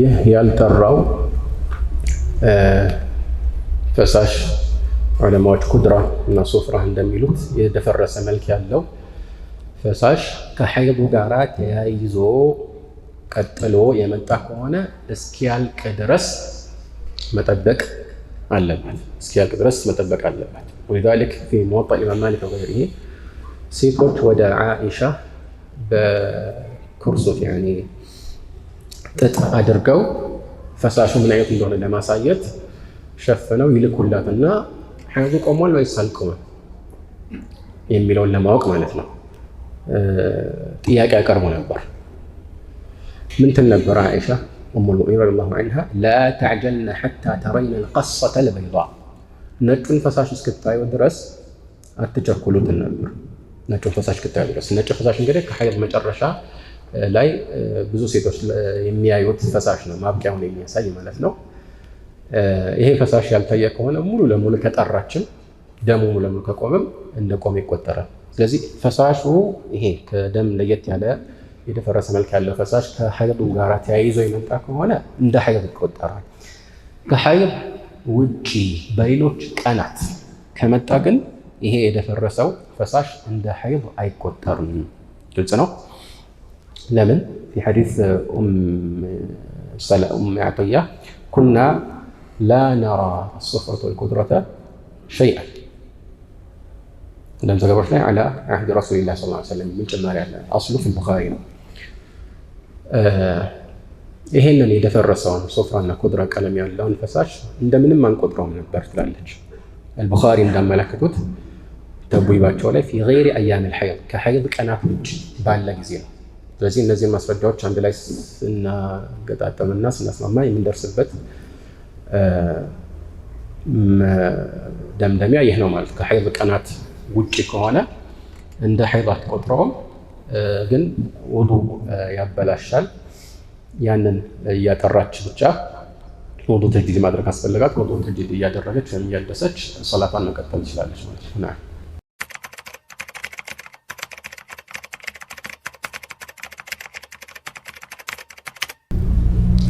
ይህ ያልጠራው ፈሳሽ ዑለማዎች ኩድራ እና ሱፍራ እንደሚሉት የደፈረሰ መልክ ያለው ፈሳሽ ከሐይዱ ጋር ተያይዞ ቀጥሎ የመጣ ከሆነ እስኪያልቅ ድረስ መጠበቅ አለበት። ወሊዛሊክ ፊ ሙወጣ ኢማም ማሊክ ወገይሪሂ ሴቶች ወደ ዓኢሻ በኩርሱፍ ያኒ ጥጥ አድርገው ፈሳሹ ምን አይነት እንደሆነ ለማሳየት ሸፍነው ይልኩላትና ሐይዱ ቆሟል ወይስ አልቆመም የሚለውን ለማወቅ ማለት ነው ጥያቄ ያቀርቡ ነበር። ምን ትል ነበር ዓኢሻ ኡሙል ሙእሚኒን ረዲየላሁ ዐንሃ ላ ተዕጀልነ ሐታ ተረይነ አልቀሰተ አልበይዳ፣ ነጩን ፈሳሽ እስክታዩ ድረስ አትቸኩሉ ትል ነበር። ነጩን ፈሳሽ እስክታዩ ድረስ። ነጭ ፈሳሽ እንግዲህ ከሐይድ መጨረሻ ላይ ብዙ ሴቶች የሚያዩት ፈሳሽ ነው፣ ማብቂያውን የሚያሳይ ማለት ነው። ይሄ ፈሳሽ ያልታየ ከሆነ ሙሉ ለሙሉ ከጠራችን ደሙ ሙሉ ለሙሉ ከቆመም እንደ ቆመ ይቆጠራል። ስለዚህ ፈሳሹ ይሄ ከደም ለየት ያለ የደፈረሰ መልክ ያለው ፈሳሽ ከሐይድ ጋር ተያይዞ የመጣ ከሆነ እንደ ሐይድ ይቆጠራል። ከሐይድ ውጪ በሌሎች ቀናት ከመጣ ግን ይሄ የደፈረሰው ፈሳሽ እንደ ሐይድ አይቆጠርም። ግልጽ ነው። ለምን? في حديث أم عطية كنا لا نرى الصفرة والقدرة شيئا لم تقبرنا على عهد رسول الله صلى الله عليه وسلم من جمال أصله في البخاري ይሄንን የደፈረሰውን ሶፍራና ኩድራ ቀለም ያለውን ፈሳሽ እንደምንም አንቆጥረውም ነበር ትላለች። አልቡኻሪ እንዳመለከቱት ተብይባቸው ላይ في غير أيام الحيض ከሐይድ ቀናት ውጭ ባለ ጊዜ ነው። ስለዚህ እነዚህን ማስረጃዎች አንድ ላይ ስናገጣጠምና ስናስማማ የምንደርስበት ደምደሚያ ይህ ነው ማለት። ከሐይድ ቀናት ውጭ ከሆነ እንደ ሐይድ አትቆጥረውም፣ ግን ውዱእ ያበላሻል። ያንን እያጠራች ብቻ ውዱእ ተጅዲድ ማድረግ አስፈልጋት ውዱእ ተጅዲድ እያደረገች ወይም እያደሰች ሶላቷን መቀጠል ትችላለች ማለት ነው።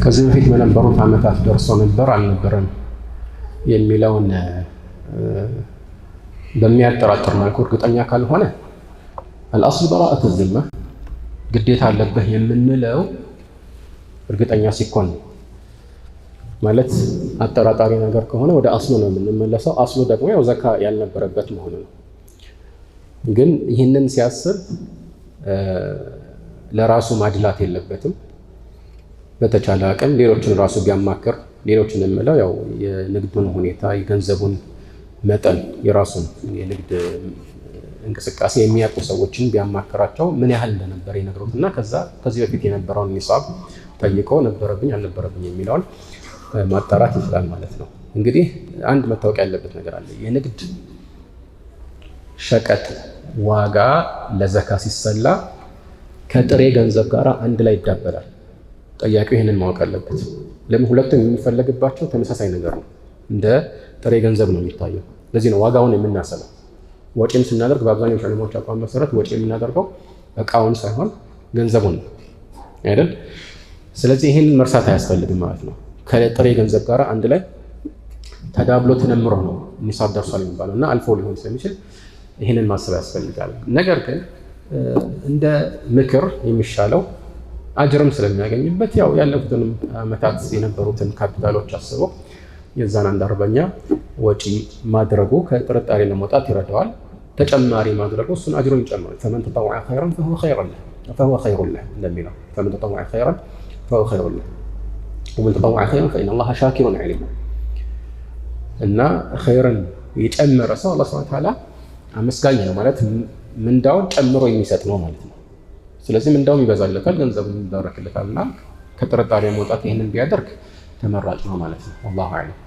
ከዚህ በፊት በነበሩት ዓመታት ደርሶ ነበር አልነበረም የሚለውን በሚያጠራጥር መልኩ እርግጠኛ ካልሆነ አልአስሉ በራአቱ ዚማ ግዴታ አለብህ የምንለው እርግጠኛ ሲኮን ማለት አጠራጣሪ ነገር ከሆነ ወደ አስሉ ነው የምንመለሰው። አስሉ ደግሞ ያው ዘካ ያልነበረበት መሆኑ ነው። ግን ይህንን ሲያስብ ለራሱ ማድላት የለበትም። በተቻለ አቅም ሌሎችን ራሱ ቢያማክር፣ ሌሎችን የምለው ያው የንግዱን ሁኔታ የገንዘቡን መጠን የራሱን የንግድ እንቅስቃሴ የሚያውቁ ሰዎችን ቢያማክራቸው ምን ያህል እንደነበረ ይነግሩትና ከዚህ በፊት የነበረውን ኒሳብ ጠይቀው ነበረብኝ አልነበረብኝ የሚለውን ማጣራት ይችላል ማለት ነው። እንግዲህ አንድ መታወቅ ያለበት ነገር አለ። የንግድ ሸቀጥ ዋጋ ለዘካ ሲሰላ ከጥሬ ገንዘብ ጋር አንድ ላይ ይዳበላል። ጠያቂው ይህንን ማወቅ አለበት። ለምን? ሁለቱም የሚፈለግባቸው ተመሳሳይ ነገር ነው። እንደ ጥሬ ገንዘብ ነው የሚታየው። ለዚህ ነው ዋጋውን የምናሰለው። ወጪም ስናደርግ በአብዛኛው ዑለማዎች አቋም መሰረት ወጪ የምናደርገው እቃውን ሳይሆን ገንዘቡን ነው አይደል? ስለዚህ ይህንን መርሳት አያስፈልግም ማለት ነው። ከጥሬ ገንዘብ ጋር አንድ ላይ ተዳብሎ ተነምሮ ነው ኒሳብ ደርሷል የሚባለው እና አልፎ ሊሆን ስለሚችል ይህንን ማሰብ ያስፈልጋል። ነገር ግን እንደ ምክር የሚሻለው አጅርም ስለሚያገኝበት ያው ያለፉትን ዓመታት የነበሩትን ካፒታሎች አስበው የዛን 1/4 ወጪ ማድረጉ ከጥርጣሬ ለመውጣት ይረዳዋል። ተጨማሪ ማድረጉ እሱን አጅሩን ይጨምራል። ፈመን ተጠወዐ ኸይረን ፈሁወ ኸይሩን ለህ እንደሚለው ፈመን ተጠወዐ ኸይረን ፈሁወ ኸይሩን ለህ ወመን ተጠወዐ ኸይረን ፈኢነ አላህ ሻኪሩን ዐሊም። እና ኸይርን የጨመረ ሰው አላህ ሱብሓነሁ ወተዓላ አመስጋኝ ነው ማለት ምንዳውን ጨምሮ የሚሰጥ ነው ማለት ነው። ስለዚህ ምንዳውም ይበዛለታል፣ ገንዘቡም ይባረክለታል። እና ከጥርጣሬ መውጣት ይህንን ቢያደርግ ተመራጭ ነው ማለት ነው። ወላሁ አዕለም።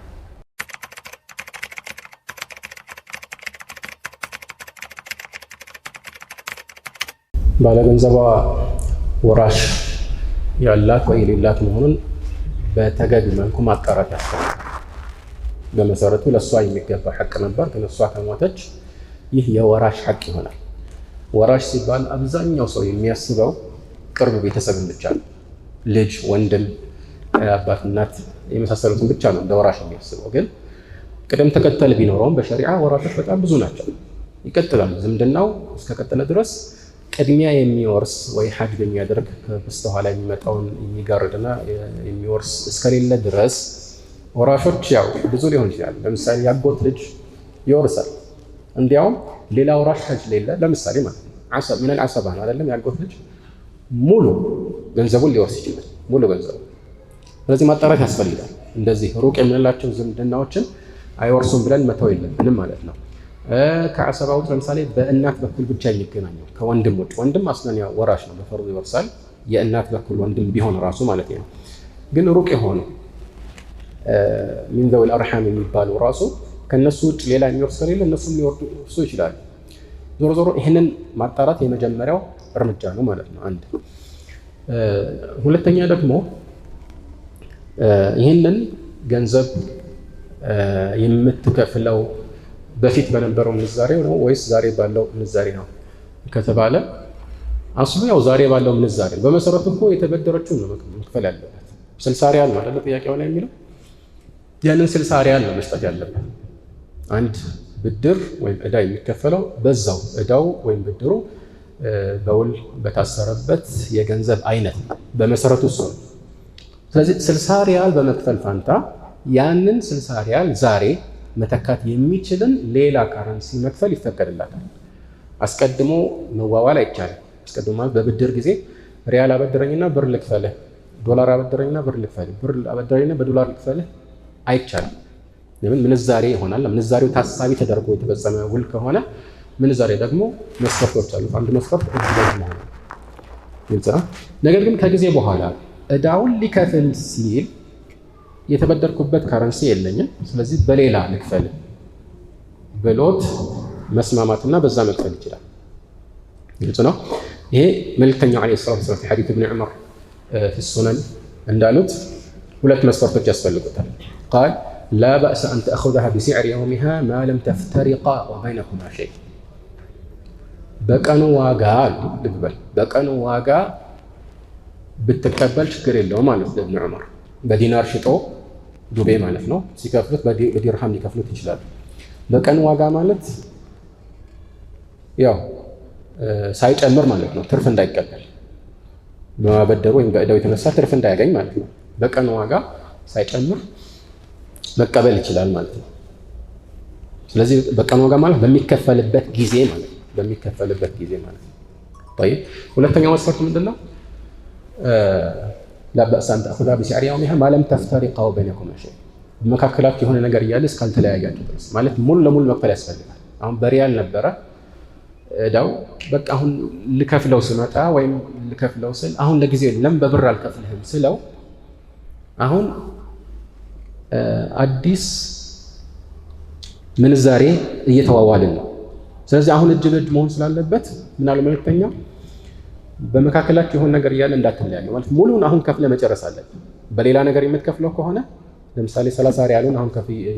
ባለገንዘቧ ወራሽ ያላት ወይ የሌላት መሆኑን በተገቢ መልኩ ማጣራት ያስፈልጋል። በመሰረቱ ለእሷ የሚገባ ሐቅ ነበር፣ ግን እሷ ከሞተች ይህ የወራሽ ሐቅ ይሆናል። ወራሽ ሲባል አብዛኛው ሰው የሚያስበው ቅርብ ቤተሰብን ብቻ ነው። ልጅ፣ ወንድም፣ አባት እናት የመሳሰሉትን ብቻ ነው እንደ ወራሽ የሚያስበው። ግን ቅደም ተከተል ቢኖረውም በሸሪዓ ወራሾች በጣም ብዙ ናቸው፣ ይቀጥላሉ። ዝምድናው እስከቀጠለ ድረስ ቅድሚያ የሚወርስ ወይ ሐጅብ የሚያደርግ በስተኋላ የሚመጣውን የሚጋርድና የሚወርስ እስከሌለ ድረስ ወራሾች ያው ብዙ ሊሆን ይችላል። ለምሳሌ ያጎት ልጅ ይወርሳል። እንዲያውም ሌላ ወራሽ ከሌለ ለምሳሌ ማለት ነው ዓሰብ ምን አልዓሰባ ነው አይደለም፣ ያጎት ልጅ ሙሉ ገንዘቡን ሊወርስ ይችላል፣ ሙሉ ገንዘቡ። ስለዚህ ማጣራት ያስፈልጋል። እንደዚህ ሩቅ የምንላቸው ዝምድናዎችን አይወርሱም ብለን መተው የለብንም ማለት ነው። ከዓሰባ ውጭ ለምሳሌ በእናት በኩል ብቻ የሚገናኘው ከወንድም ውጭ፣ ወንድም አስለን ያው ወራሽ ነው በፈርዱ ይወርሳል፣ የእናት በኩል ወንድም ቢሆን ራሱ ማለት ነው። ግን ሩቅ የሆኑ ሚን ዘዊል አርሐም የሚባሉ ራሱ ከነሱ ውጭ ሌላ የሚወርስ ከሌለ እነሱም ሊወርሱ ይችላሉ። ዞሮ ዞሮ ይህንን ማጣራት የመጀመሪያው እርምጃ ነው ማለት ነው። አንድ ሁለተኛ ደግሞ ይህንን ገንዘብ የምትከፍለው በፊት በነበረው ምንዛሬ ነው ወይስ ዛሬ ባለው ምንዛሬ ነው ከተባለ አስሉ ያው ዛሬ ባለው ምንዛሬ። በመሰረቱ እኮ የተበደረችው ነው መክፈል ያለበት። 60 ሪያል ነው አይደል ጥያቄው ላይ የሚለው። ያንን 60 ሪያል ነው መስጠት ያለበት። አንድ ብድር ወይም ዕዳ የሚከፈለው በዛው ዕዳው ወይም ብድሩ በውል በታሰረበት የገንዘብ አይነት በመሰረቱ እሱ ነው። ስለዚህ 60 ሪያል በመክፈል ፋንታ ያንን 60 ሪያል ዛሬ መተካት የሚችልን ሌላ ካረንሲ መክፈል ይፈቀድላታል። አስቀድሞ መዋዋል አይቻልም። አስቀድሞ ማለት በብድር ጊዜ ሪያል አበድረኝና ብር ልክፈልህ፣ ዶላር አበድረኝና ብር ልክፈልህ፣ ብር አበድረኝና በዶላር ልክፈልህ አይቻልም። ለምን? ምንዛሬ ይሆናል። ምንዛሬው ታሳቢ ተደርጎ የተፈጸመ ውል ከሆነ ምንዛሬ ደግሞ መስፈርቶች አሉት። አንድ መስፈርት እጅግ መሆኑ ግልጽ ነው። ነገር ግን ከጊዜ በኋላ ዕዳውን ሊከፍል ሲል የተበደርኩበት ካረንሲ የለኝም፣ ስለዚህ በሌላ ልክፈል ብሎት መስማማትና በዛ መክፈል ይችላል። ግልጽ ነው። ይሄ መልእክተኛው ዓለይሂ ሰላቱ ወሰላም ሐዲስ ኢብኑ ዑመር ፊ ሱነን እንዳሉት ሁለት መስፈርቶች ያስፈልጉታል። ቃል ላ በእሰ አን ተእኹዘሃ ቢሲዕሪ የውሚሃ ማ ለም ተፍተሪቃ ወበይነኩማ ሸይ። በቀኑ ዋጋ ልብ በል፣ በቀኑ ዋጋ ብትቀበል ችግር የለውም ማለት ነው። ኢብኑ ዑመር በዲናር ሽጦ ዱቤ ማለት ነው ሲከፍሉት በዲርሃም ሊከፍሉት ይችላሉ። በቀን ዋጋ ማለት ያው ሳይጨምር ማለት ነው፣ ትርፍ እንዳይቀበል በማበደሩ ወይም በዕዳው የተነሳ ትርፍ እንዳያገኝ ማለት ነው። በቀን ዋጋ ሳይጨምር መቀበል ይችላል ማለት ነው። ስለዚህ በቀን ዋጋ ማለት በሚከፈልበት ጊዜ ማለት ነው፣ በሚከፈልበት ጊዜ ማለት ነው። طيب ሁለተኛው መስፈርት ምንድነው? لا بأس أن تأخذها بسعر يومها ما لم تفترقا بينكما شيء። በመካከላችሁ የሆነ ነገር እያለ እስካልተለያያችሁ ድረስ ማለት ሙሉ ለሙሉ መክፈል ያስፈልጋል። አሁን በሪያል ነበረ ዕዳው፣ በቃ አሁን ልከፍለው ስመጣ ወይም ልከፍለው ስል አሁን ለጊዜው ለምን በብር አልከፍልህም ስለው አሁን አዲስ ምንዛሬ እየተዋዋልን ነው። ስለዚህ አሁን እጅ በእጅ መሆን ስላለበት ምን አለ መልእክተኛው፣ በመካከላችሁ የሆነ ነገር እያለ እንዳትለያዩ ማለት ሙሉን አሁን ከፍለ መጨረስ አለብን። በሌላ ነገር የምትከፍለው ከሆነ ለምሳሌ 30 ሪያሉን አሁን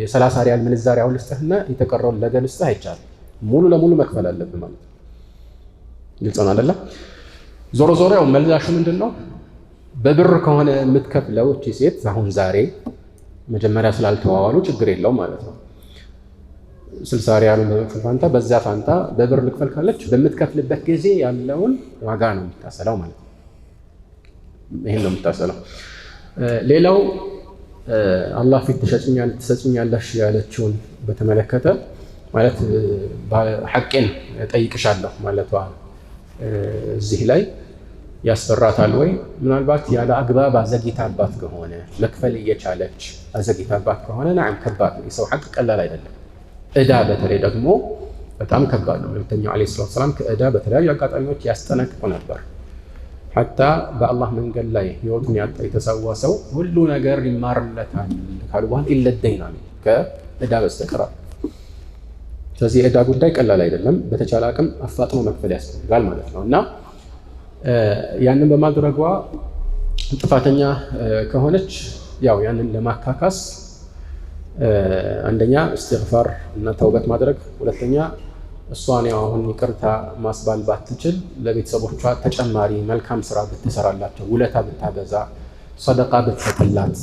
የ30 ሪያል ምንዛሬ አሁን ልስጥህና የተቀረውን ነገ ልስጥህ አይቻልም። ሙሉ ለሙሉ መክፈል አለብን ማለት ነው። ግልጽ ነው አይደለ? ዞሮ ዞሮ ያው መልዛሹ ምንድነው? በብር ከሆነ የምትከፍለው እቺ ሴት አሁን ዛሬ መጀመሪያ ስላልተዋዋሉ ችግር የለው ማለት ነው። 60 ሪያሉን በመክፈል ፋንታ በዛ ፋንታ በብር ልክፈል ካለች በምትከፍልበት ጊዜ ያለውን ዋጋ ነው የምታሰላው ማለት ነው። ይሄን ነው የምታሰላው። ሌላው አላህ ፊት ትሰጭኛለሽ ያለችውን በተመለከተ ማለት ሐቄን ጠይቅሻለሁ ማለቷ እዚህ ላይ ያስፈራታል ወይ? ምናልባት ያለ አግባብ አዘግይታባት ከሆነ መክፈል እየቻለች አዘግይታባት ከሆነ ናም ከባድ ነው። የሰው ሐቅ ቀላል አይደለም። ዕዳ በተለይ ደግሞ በጣም ከባድ ነው። መልእክተኛው ዓለይሂ ሰላቱ ወሰላም ከዕዳ በተለያዩ አጋጣሚዎች ያስጠነቅቁ ነበር። ሐታ በአላህ መንገድ ላይ ህይወቱን ያጣ የተሰዋ ሰው ሁሉ ነገር ይማርለታል ካሉ በኋላ ኢለ ደይን አሉ፣ ከዕዳ በስተቀር። ስለዚህ የዕዳ ጉዳይ ቀላል አይደለም። በተቻለ አቅም አፋጥኖ መክፈል ያስፈልጋል ማለት ነው። እና ያንን በማድረጓ ጥፋተኛ ከሆነች ያው ያንን ለማካካስ አንደኛ እስትግፋር እና ተውበት ማድረግ፣ ሁለተኛ እሷን ያው አሁን ይቅርታ ማስባል ባትችል ለቤተሰቦቿ ተጨማሪ መልካም ስራ ብትሰራላቸው፣ ውለታ ብታበዛ፣ ሰደቃ ብትሰጥላት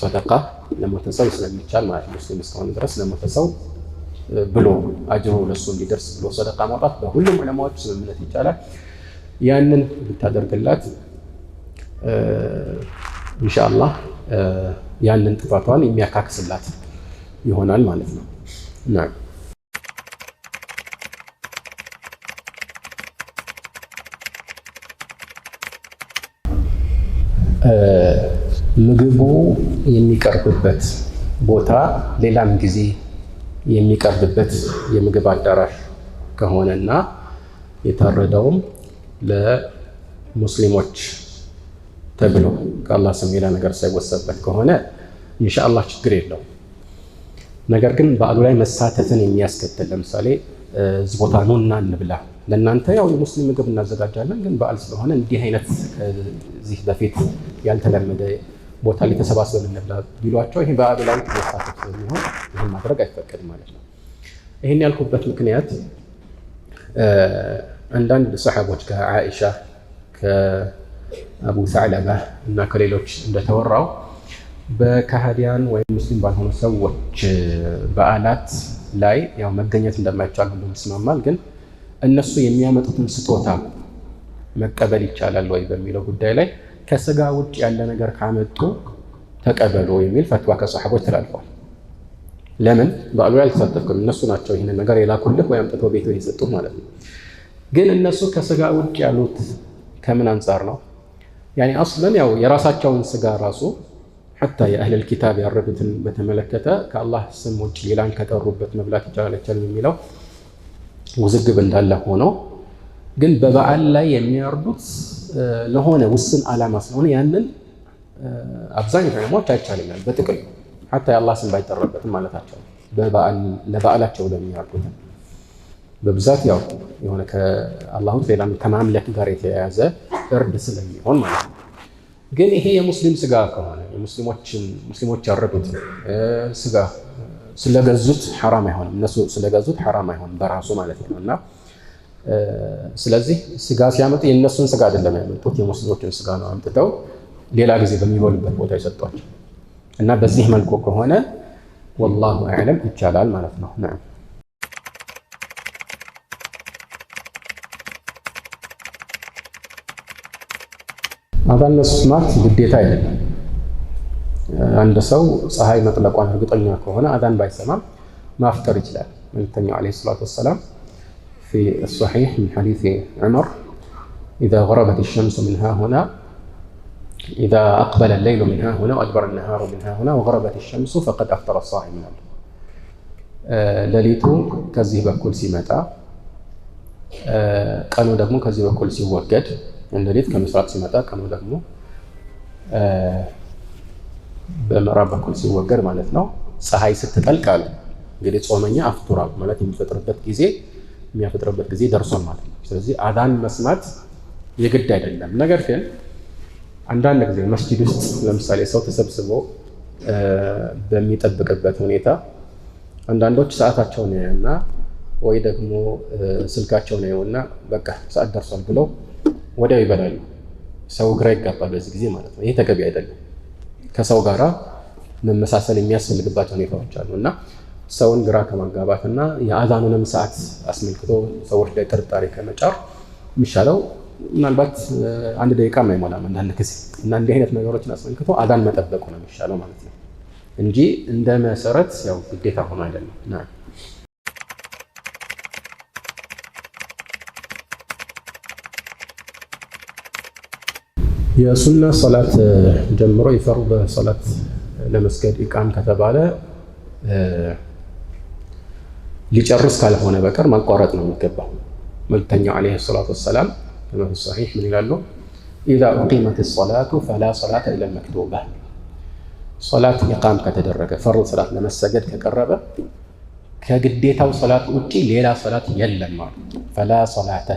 ሰደቃ ለሞተ ሰው ስለሚቻል ማለት ሙስሊም እስከሆነ ድረስ ለሞተ ሰው ብሎ አጅሩ ለሱ እንዲደርስ ብሎ ሰደቃ ማውጣት በሁሉም ዑለማዎች ስምምነት ይቻላል። ያንን ብታደርግላት ኢንሻአላህ ያንን ጥፋቷን የሚያካክስላት ይሆናል ማለት ነው። ምግቡ የሚቀርብበት ቦታ ሌላም ጊዜ የሚቀርብበት የምግብ አዳራሽ ከሆነና የታረደውም ለሙስሊሞች ተብሎ ከአላህ ስም ሌላ ነገር ሳይወሰበት ከሆነ ኢንሻአላህ ችግር የለውም። ነገር ግን በዓሉ ላይ መሳተፍን የሚያስከትል ለምሳሌ እዚህ ቦታ ኑና እንብላ፣ ለእናንተ ያው የሙስሊም ምግብ እናዘጋጃለን፣ ግን በዓል ስለሆነ እንዲህ አይነት ከዚህ በፊት ያልተለመደ ቦታ ላይ ተሰባስበን እንብላ ቢሏቸው ይሄ በዓሉ ላይ መሳተፍ ስለሚሆን ይህን ማድረግ አይፈቀድም ማለት ነው። ይህን ያልኩበት ምክንያት አንዳንድ ሰሓቦች ከዓኢሻ ከአቡ ሰዕለባ እና ከሌሎች እንደተወራው በካህዲያን ወይም ሙስሊም ባልሆኑ ሰዎች በዓላት ላይ ያው መገኘት እንደማይቻል ሁሉም ይስማማል። ግን እነሱ የሚያመጡትን ስጦታ መቀበል ይቻላል ወይ በሚለው ጉዳይ ላይ ከስጋ ውጭ ያለ ነገር ካመጡ ተቀበሉ የሚል ፈትዋ ከሰሓቦች ተላልፏል። ለምን በዓሉ ላይ አልተሳተፍኩም፣ እነሱ ናቸው ይህንን ነገር የላኩልህ ወይ አምጥተው ቤቱ የሰጡት ማለት ነው። ግን እነሱ ከስጋ ውጭ ያሉት ከምን አንጻር ነው? ያኔ አስለን ያው የራሳቸውን ስጋ ራሱ ሐታ የአህለል ኪታብ ያረዱትን በተመለከተ ከአላህ ስም ውጭ ሌላን ከጠሩበት መብላት ይቻላል አይቻልም የሚለው ውዝግብ እንዳለ ሆኖ ግን በበዓል ላይ የሚያርዱት ለሆነ ውስን ዓላማ ስለሆነ ያንን አብዛኛው ዑለማዎች አይቻልም በጥቅል ሐታ የአላህ ስም ባይጠራበትም ማለታቸው ለበዓላቸው ለሚያርዱት በብዛት ያው የሆነ ከአላሁ ሌላ ከማምለክ ጋር የተያያዘ እርድ ስለሚሆን ማለት ነው። ግን ይሄ የሙስሊም ስጋ ከሆነ ሙስሊሞች ያረዱት ስጋ ስለገዙት ሐራም አይሆንም፣ እነሱ ስለገዙት ሐራም አይሆንም በራሱ ማለት ነው። እና ስለዚህ ስጋ ሲያመጡ የእነሱን ስጋ አይደለም ያመጡት የሙስሊሞችን ስጋ ነው አምጥተው ሌላ ጊዜ በሚበሉበት ቦታ የሰጧቸው እና በዚህ መልኩ ከሆነ ወላሁ አዕለም ይቻላል ማለት ነው። አዛን መስማት ግዴታ አይደለም። አንድ ሰው ፀሐይ መጥለቋን እርግጠኛ ከሆነ አዛን ባይሰማም ማፍጠር ይችላል። መልእክተኛው ዓለይሂ ሰላቱ ወሰላም في الصحيح من حديث عمر إذا غربت الشمس من ها هنا إذا أقبل الليل من ها هنا وأدبر النهار من ها هنا وغربت الشمس فقد أفطر الصائم ሌሊቱ ከዚህ በኩል ሲመጣ ቀኑ ደግሞ ከዚህ በኩል ሲወገድ ሌሊት ከምስራቅ ሲመጣ ቀኑ ደግሞ በምዕራብ በኩል ሲወገድ ማለት ነው። ፀሐይ ስትጠልቅ አሉ እንግዲህ ጾመኛ አፍጥሯል ማለት የሚያፈጥርበት ጊዜ ደርሷል ማለት ነው። ስለዚህ አዛን መስማት የግድ አይደለም። ነገር ግን አንዳንድ ጊዜ መስጂድ ውስጥ ለምሳሌ ሰው ተሰብስቦ በሚጠብቅበት ሁኔታ አንዳንዶች ሰዓታቸውን ያዩና ወይ ደግሞ ስልካቸውን ያዩና በቃ ሰዓት ደርሷል ብለው ወዲያው ይበላሉ። ሰው ግራ ይጋባል በዚህ ጊዜ ማለት ነው። ይሄ ተገቢ አይደለም። ከሰው ጋራ መመሳሰል የሚያስፈልግባቸው ሁኔታዎች አሉ እና ሰውን ግራ ከማጋባትና የአዛኑንም ሰዓት አስመልክቶ ሰዎች ላይ ጥርጣሬ ከመጫር የሚሻለው ምናልባት አንድ ደቂቃ አይሞላም አንዳንድ ጊዜ እና እንዲህ አይነት ነገሮችን አስመልክቶ አዛን መጠበቁ ነው የሚሻለው ማለት ነው እንጂ እንደ መሰረት ያው ግዴታ ሆኖ አይደለም። የሱና ሰላት ጀምሮ የፈርድ ሰላት ለመስገድ ኢቃም ከተባለ ሊጨርስ ካልሆነ በቀር ማቋረጥ ነው የሚገባው። መልእክተኛው ዓለይሂ ሰላቱ ወሰላም በመን ሰሒህ ምን ይላሉ? ኢዛ ኡቂመት ሰላቱ ፈላ ሰላተ ኢላ መክቱባ። ሰላት ኢቃም ከተደረገ ፈርድ ሰላት ለመሰገድ ከቀረበ ከግዴታው ሰላት ውጪ ሌላ ሰላት የለም ማለት ፈላ ሰላተ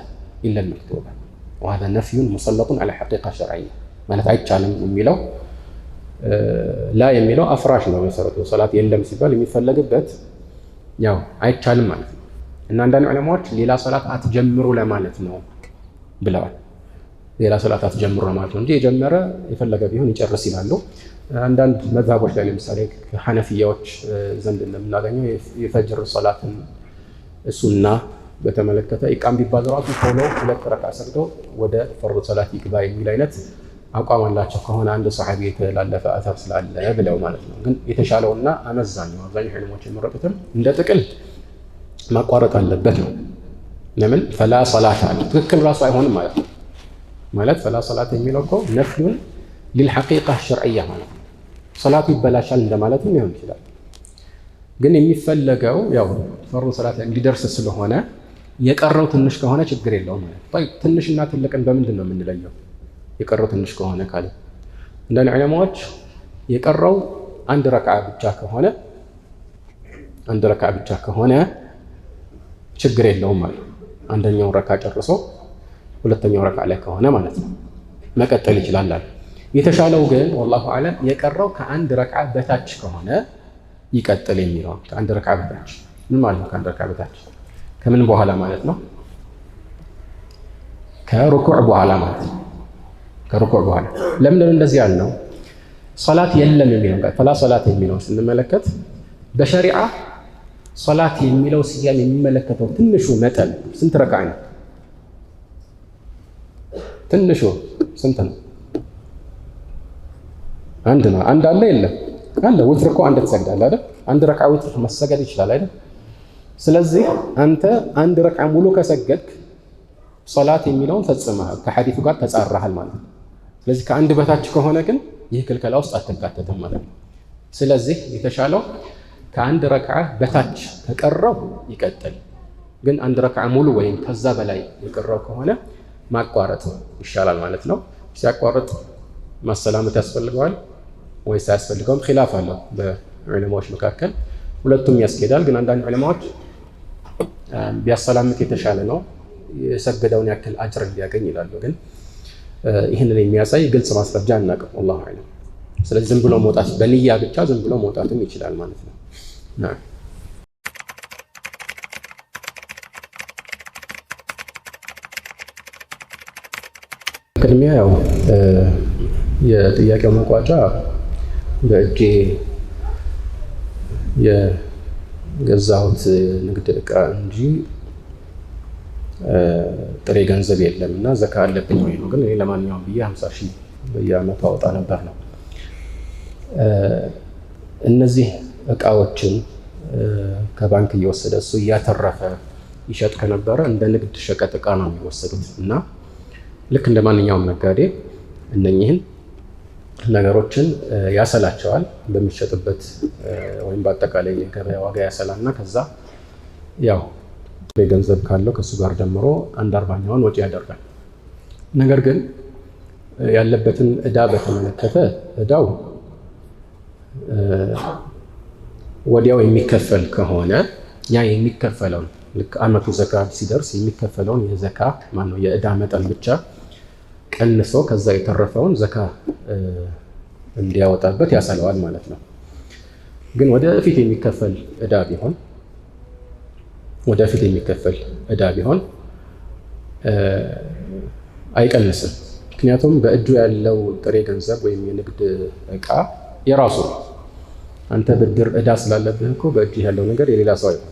ኢላ መክቱባ። وهذا نفي مسلط على حقيقة شرعية ማለት አይቻልም የሚለው ላ የሚለው አፍራሽ ነው መሰረቱ። ሰላት የለም ሲባል የሚፈለግበት ያው አይቻልም ማለት ነው። እና አንዳንድ ዑለማዎች ሌላ ሰላት አትጀምሩ ለማለት ነው ብለዋል። ሌላ ሰላት አትጀምሩ ማለት ነው እንጂ የጀመረ የፈለገ ቢሆን ይጨርስ ይላሉ። አንዳንድ መዝሃቦች ላይ ለምሳሌ ሐነፊያዎች ዘንድ እንደምናገኘው የፈጅር ሰላትን ሱና በተመለከተ ኢቃም ቢባል ራሱ ቶሎ 2 ረክዓ ሰግዶ ወደ ፈርድ ሰላት ይግባ የሚል አይነት አቋም አላቸው። ከሆነ አንድ ሰሃቢ የተላለፈ አተር ስላለ ብለው ማለት ነው። ግን የተሻለውና አመዛኙ አብዛኛው ዑለሞች የመረጡትም እንደ ጥቅል ማቋረጥ አለበት ነው። ለምን ፈላ ሰላት አለ ትክክል ራሱ አይሆንም ማለት ነው። ማለት ፈላ ሰላት የሚለው እኮ ነፍዩን ሊልሐቂቃ ሸርዕያ ማለት ነው። ሰላቱ ይበላሻል እንደማለትም ሊሆን ይችላል። ግን የሚፈለገው ያው ፈርድ ሰላት እንዲደርስ ስለሆነ የቀረው ትንሽ ከሆነ ችግር የለውም ማለት ነው። طيب ትንሽና ትልቅን በምንድን ነው የምንለየው? የቀረው ትንሽ ከሆነ ካለ እንደነ ዑለማዎች የቀረው 1 ረክዓ ብቻ ከሆነ ችግር የለውም ማለት ነው። አንደኛው ረክዓ ጨርሶ ሁለተኛው ረክዓ ላይ ከሆነ ማለት ነው መቀጠል ይችላል። የተሻለው ግን ወላሁ አለም የቀረው ከ1 ረክዓ በታች ከሆነ ይቀጥል የሚለው። ከ1 ረክዓ በታች ምን ማለት ነው? ከ1 ረክዓ በታች ከምን በኋላ ማለት ነው? ከሩኩዕ በኋላ ማለት ነው። ከሩኩዕ በኋላ ለምን እንደዚህ ያልነው? ሶላት የለም የሚለው ፈላ ሶላት የሚለው ስንመለከት በሸሪዓ ሶላት የሚለው ስያሜ የሚመለከተው ትንሹ መጠን ስንት ረክዓ ነው? ትንሹ ስንት ነው? 1 ነው። 1 አለ የለም? አለ። ውትር እኮ 1 ትሰግዳለህ አይደል? 1 ረክዓ ውትር መሰገድ ይችላል አይደል? ስለዚህ አንተ 1 ረክዓ ሙሉ ከሰገድክ ሶላት የሚለውን ፈጽመሃል፣ ከሐዲሱ ጋር ተጻራሃል ማለት ነው። ስለዚህ ከ1 በታች ከሆነ ግን ይህ ክልከላ ውስጥ አትካተትም ማለት ነው። ስለዚህ የተሻለው ከ1 ረክዓ በታች ከቀረው ይቀጥል። ግን 1 ረክዓ ሙሉ ወይም ከዛ በላይ የቀረው ከሆነ ማቋረጥ ይሻላል ማለት ነው። ሲያቋርጥ ማሰላመት ያስፈልገዋል ወይስ አያስፈልገውም? ኺላፍ አለው በዑለማዎች መካከል። ሁለቱም ያስኬዳል። ግን አንዳንድ ዑለማዎች ቢያሰላምት የተሻለ ነው የሰገደውን ያክል አጅር እንዲያገኝ ይላሉ። ግን ይህንን የሚያሳይ ግልጽ ማስረጃ አናውቅም። ወላሁ አዕለም። ስለዚህ ዝም ብሎ መውጣት በንያ ብቻ ዝም ብሎ መውጣትም ይችላል ማለት ነው። ቅድሚያ ያው የጥያቄው መቋጫ በእጄ የገዛሁት ንግድ ዕቃ እንጂ ጥሬ ገንዘብ የለም እና ዘካ አለብኝ ወይ ነው። ግን እኔ ለማንኛውም ብዬ 50 ሺህ በየዓመቱ አወጣ ነበር ነው። እነዚህ እቃዎችን ከባንክ እየወሰደ እሱ እያተረፈ ይሸጥ ከነበረ እንደ ንግድ ሸቀጥ ዕቃ ነው የሚወሰዱት እና ልክ እንደ ማንኛውም ነጋዴ እነኚህን ነገሮችን ያሰላቸዋል በሚሸጥበት ወይም በአጠቃላይ የገበያ ዋጋ ያሰላና ከዛ ያው ገንዘብ ካለው ከሱ ጋር ደምሮ 1/40ኛውን ወጪ ያደርጋል። ነገር ግን ያለበትን ዕዳ በተመለከተ ዕዳው ወዲያው የሚከፈል ከሆነ ያ የሚከፈለውን ልክ ዓመቱ ዘካ ሲደርስ የሚከፈለውን የዘካ ማነው የዕዳ መጠን ብቻ ቀንሶ ከዛ የተረፈውን ዘካ እንዲያወጣበት ያሰለዋል ማለት ነው። ግን ወደፊት የሚከፈል ዕዳ ቢሆን አይቀንስም። ምክንያቱም በእጁ ያለው ጥሬ ገንዘብ ወይም የንግድ ዕቃ የራሱ ነው። አንተ ብድር ዕዳ ስላለብህ እኮ በእጅ ያለው ነገር የሌላ ሰው አይሆን።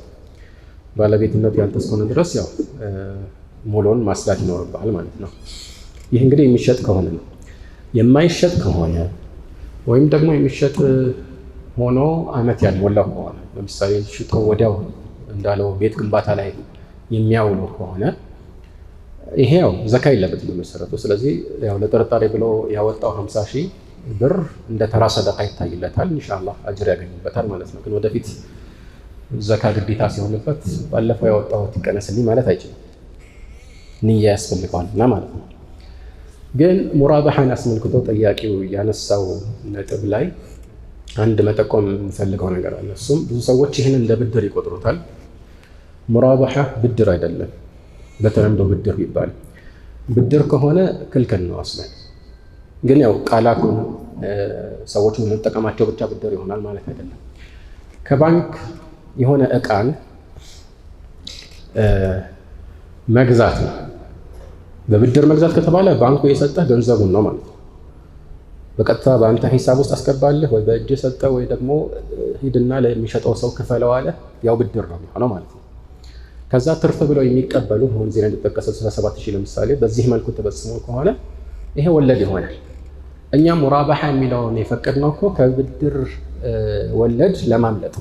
ባለቤትነቱ ያንተ እስከሆነ ድረስ ያው ሙሉውን ማስላት ይኖርብሃል ማለት ነው። ይህ እንግዲህ የሚሸጥ ከሆነ ነው። የማይሸጥ ከሆነ ወይም ደግሞ የሚሸጥ ሆኖ ዓመት ያልሞላው ከሆነ ለምሳሌ ሽጦ ወዲያው እንዳለው ቤት ግንባታ ላይ የሚያውለው ከሆነ ይሄ ያው ዘካ የለበትም በመሰረቱ። ስለዚህ ያው ለጥርጣሬ ብሎ ያወጣው 50 ሺህ ብር እንደ ተራ ሰደቃ ይታይለታል። ኢንሻአላህ አጅር ያገኝበታል ማለት ነው። ግን ወደፊት ዘካ ግዴታ ሲሆንበት ባለፈው ያወጣሁት ይቀነስልኝ ማለት አይችልም። ንያ ያስፈልገዋልና ማለት ነው። ግን ሙራባሃን አስመልክቶ ጠያቂው ያነሳው ነጥብ ላይ አንድ መጠቆም የምፈልገው ነገር አለ። እሱም ብዙ ሰዎች ይህን እንደ ብድር ይቆጥሩታል። ሙራባሃ ብድር አይደለም። በተለምዶ ብድር ይባል ብድር ከሆነ ክልክል ነው አስለን። ግን ያው ቃላቱን ሰዎች መጠቀማቸው ብቻ ብድር ይሆናል ማለት አይደለም። ከባንክ የሆነ ዕቃን መግዛት ነው በብድር መግዛት ከተባለ ባንኩ የሰጠህ ገንዘቡን ነው ማለት ነው። በቀጥታ በአንተ ሂሳብ ውስጥ አስገባለህ ወይ በእጅ ሰጠ ወይ ደግሞ ሂድና ለሚሸጠው ሰው ክፈለው አለ፣ ያው ብድር ነው የሚሆነው ማለት ነው። ከዛ ትርፍ ብለው የሚቀበሉ አሁን ዜና እንደተጠቀሰው 77000 ለምሳሌ በዚህ መልኩ ተበጽሞ ከሆነ ይሄ ወለድ ይሆናል። እኛ ሙራባሃ የሚለውን የፈቀድነው እኮ ከብድር ወለድ ለማምለጥ።